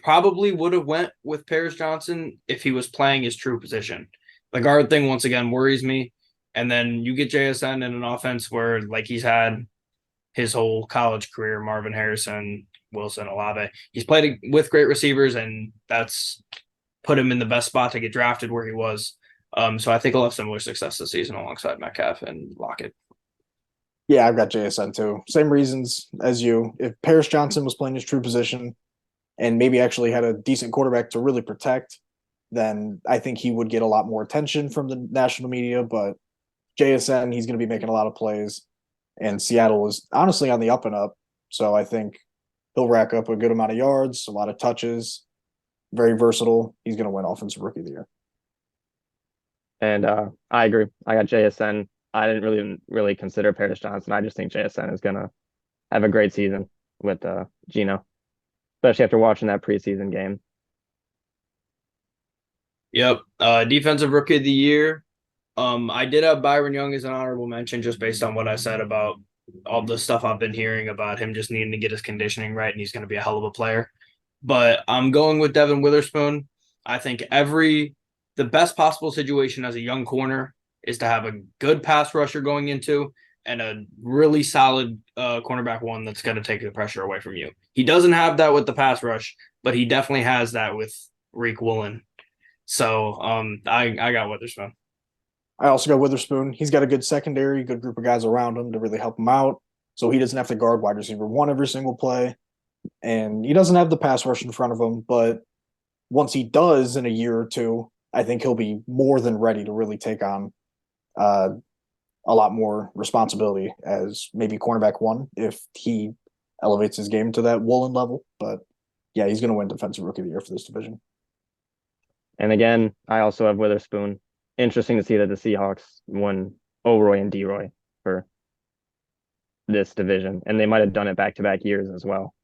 probably would have went with Paris Johnson if he was playing his true position. The guard thing, once again, worries me. And then you get JSN in an offense where, like, he's had his whole college career, Marvin Harrison, Wilson, Olave. He's played with great receivers, and that's put him in the best spot to get drafted where he was. So I think he'll have similar success this season alongside Metcalf and Lockett. Yeah, I've got JSN too. Same reasons as you. If Paris Johnson was playing his true position and maybe actually had a decent quarterback to really protect, then I think he would get a lot more attention from the national media. But JSN, he's going to be making a lot of plays. And Seattle is honestly on the up and up. So I think he'll rack up a good amount of yards, a lot of touches. very versatile. He's going to win Offensive Rookie of the Year. And I agree. I got JSN. I didn't really consider Paris Johnson. I just think JSN is gonna have a great season with Gino, especially after watching that preseason game. Yep. Defensive Rookie of the Year. I did have Byron Young as an honorable mention just based on what I said about all the stuff I've been hearing about him just needing to get his conditioning right, and he's going to be a hell of a player. But I'm going with Devin Witherspoon. I think the best possible situation as a young corner is to have a good pass rusher going into and a really solid cornerback one that's going to take the pressure away from you. He doesn't have that with the pass rush, but he definitely has that with Reek Woolen. So I got Witherspoon. I also got Witherspoon. He's got a good secondary, good group of guys around him to really help him out. So he doesn't have to guard wide receiver one every single play. And he doesn't have the pass rush in front of him. But once he does in a year or two, I think he'll be more than ready to really take on a lot more responsibility as maybe cornerback one if he elevates his game to that Woolen level. But yeah, he's going to win Defensive Rookie of the Year for this division. And again, I also have Witherspoon. Interesting to see that the Seahawks won O'Roy and D-Roy for this division, and they might have done it back-to-back years as well.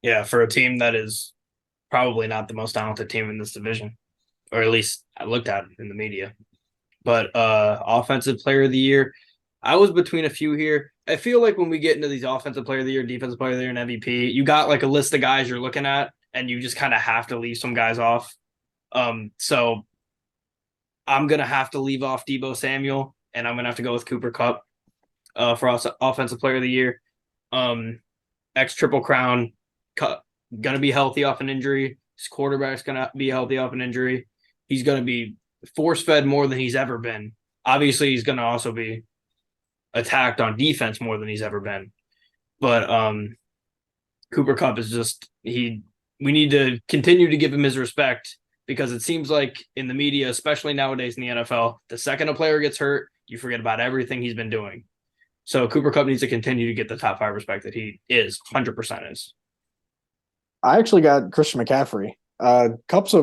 Yeah, for a team that is probably not the most talented team in this division, or at least I looked at it in the media. But Offensive Player of the Year, I was between a few here. I feel like when we get into these Offensive Player of the Year, Defensive Player of the Year, and MVP, you got like a list of guys you're looking at, and you just kind of have to leave some guys off. So I'm going to have to leave off Deebo Samuel, and I'm going to have to go with Cooper Kupp for Offensive Player of the Year. Triple Crown, going to be healthy off an injury. His quarterback's going to be healthy off an injury. He's going to be force-fed more than he's ever been. Obviously, he's going to also be attacked on defense more than he's ever been. But Cooper Kupp is just we need to continue to give him his respect, because it seems like in the media, especially nowadays in the NFL, the second a player gets hurt, you forget about everything he's been doing. So Cooper Kupp needs to continue to get the top 5 respect that he 100% is. I actually got Christian McCaffrey. Kupp's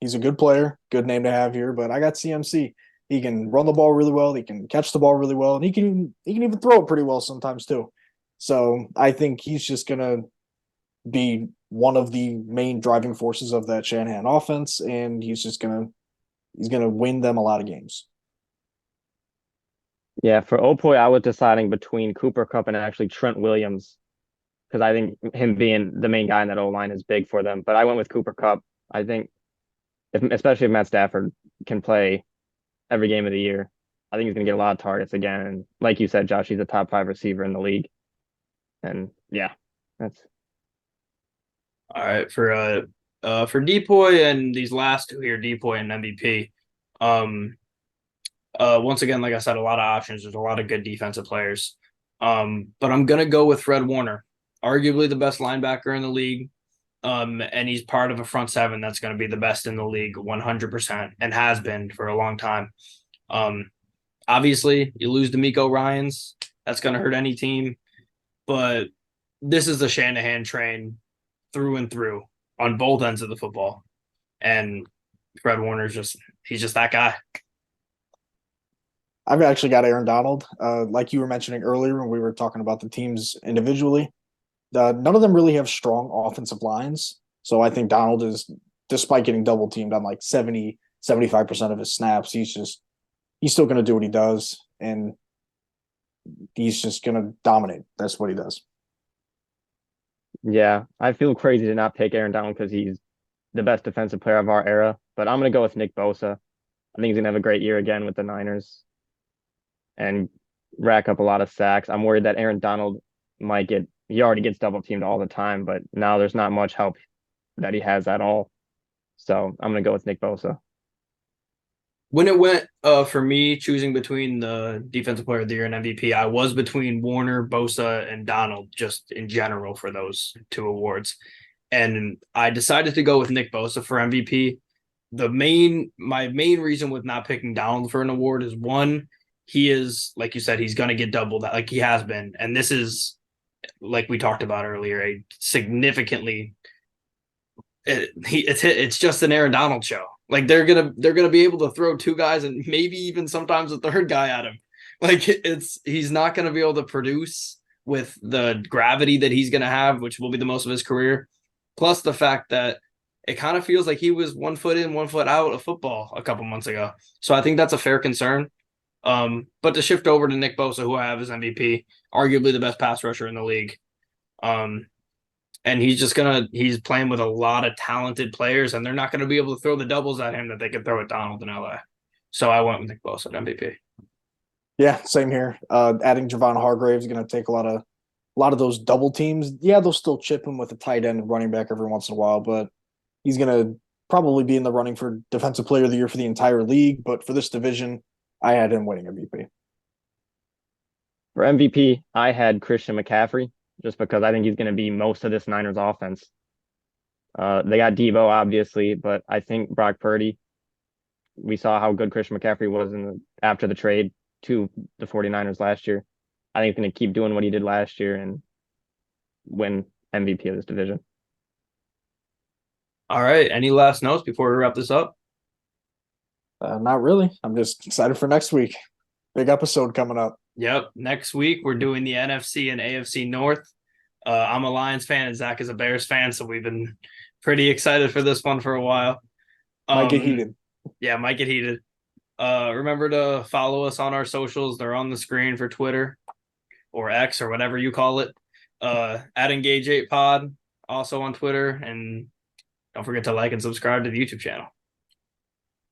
he's a good player, good name to have here, but I got CMC. He can run the ball really well, he can catch the ball really well, and he can even throw it pretty well sometimes too. So I think he's just gonna be one of the main driving forces of that Shanahan offense, and he's gonna win them a lot of games. Yeah, for Opoy, I was deciding between Cooper Kupp and actually Trent Williams, because I think him being the main guy in that O-line is big for them. But I went with Cooper Kupp. I think, especially if Matt Stafford can play every game of the year, I think he's going to get a lot of targets again. And like you said, Josh, he's a top 5 receiver in the league. And yeah, that's all right. For Depoy and these last two here, Depoy and MVP. Once again, like I said, a lot of options. There's a lot of good defensive players. But I'm gonna go with Fred Warner, arguably the best linebacker in the league. And he's part of a front seven that's going to be the best in the league 100% and has been for a long time. Obviously, you lose D'Amico Ryans. That's going to hurt any team. But this is the Shanahan train through and through on both ends of the football. And Fred Warner's he's just that guy. I've actually got Aaron Donald. Like you were mentioning earlier when we were talking about the teams individually, none of them really have strong offensive lines. So I think Donald is, despite getting double teamed on like 75% of his snaps, he's still going to do what he does. And he's just going to dominate. That's what he does. Yeah, I feel crazy to not pick Aaron Donald because he's the best defensive player of our era. But I'm going to go with Nick Bosa. I think he's going to have a great year again with the Niners and rack up a lot of sacks. I'm worried that Aaron Donald he already gets double teamed all the time, but now there's not much help that he has at all. So I'm going to go with Nick Bosa. When it went for me choosing between the Defensive Player of the Year and MVP, I was between Warner, Bosa, and Donald just in general for those two awards. And I decided to go with Nick Bosa for MVP. My main reason with not picking Donald for an award is, one, he is, like you said, he's going to get doubled like he has been. And this is, like we talked about earlier, a significantly it's just an Aaron Donald show. Like they're gonna be able to throw two guys and maybe even sometimes a third guy at him. Like he's not gonna be able to produce with the gravity that he's gonna have, which will be the most of his career. Plus the fact that it kind of feels like he was 1 foot in, 1 foot out of football a couple months ago. So I think that's a fair concern. But to shift over to Nick Bosa, who I have as MVP, arguably the best pass rusher in the league. And he's playing with a lot of talented players, and they're not gonna be able to throw the doubles at him that they could throw at Donald in LA. So I went with Nick Bosa at MVP. Yeah, same here. Adding Javon Hargrave is going to take a lot of those double teams. Yeah, they'll still chip him with a tight end and running back every once in a while, but he's going to probably be in the running for Defensive Player of the Year for the entire league. But for this division, I had him winning MVP. For MVP, I had Christian McCaffrey just because I think he's going to be most of this Niners offense. They got Debo, obviously, but I think Brock Purdy, we saw how good Christian McCaffrey was after the trade to the 49ers last year. I think he's going to keep doing what he did last year and win MVP of this division. All right. Any last notes before we wrap this up? Not really. I'm just excited for next week. Big episode coming up. Yep. Next week, we're doing the NFC and AFC North. I'm a Lions fan and Zach is a Bears fan, so we've been pretty excited for this one for a while. Might get heated. Yeah, might get heated. Remember to follow us on our socials. They're on the screen for Twitter or X or whatever you call it. At Engage8Pod, also on Twitter. And don't forget to like and subscribe to the YouTube channel.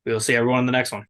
We'll see everyone in the next one.